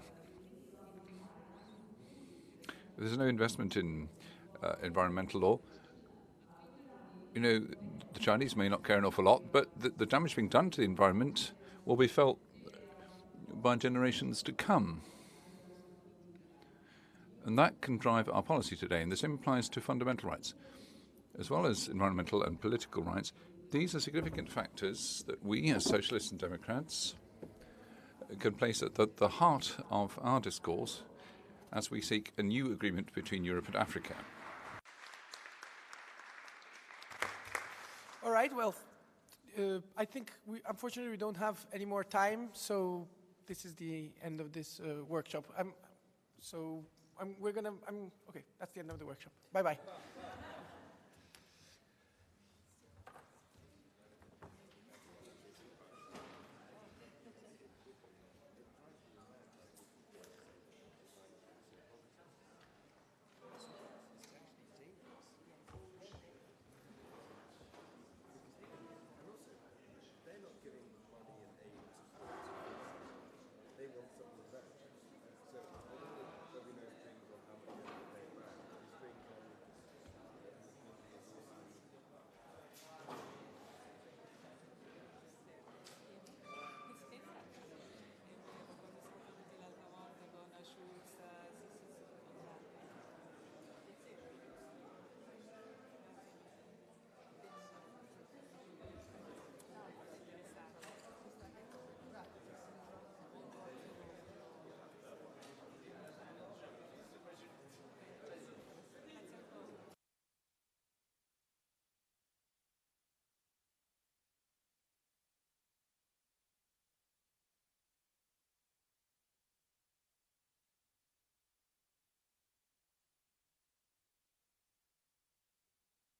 There's no investment in environmental law. You know, the Chinese may not care an awful lot, but the damage being done to the environment will be felt by generations to come. And that can drive our policy today, and this applies to fundamental rights, as well as environmental and political rights. These are significant factors that we, as Socialists and Democrats, can place at the heart of our discourse as we seek a new agreement between Europe and Africa. All right, well, I think unfortunately we don't have any more time, so this is the end of this workshop. Okay, that's the end of the workshop. Bye-bye.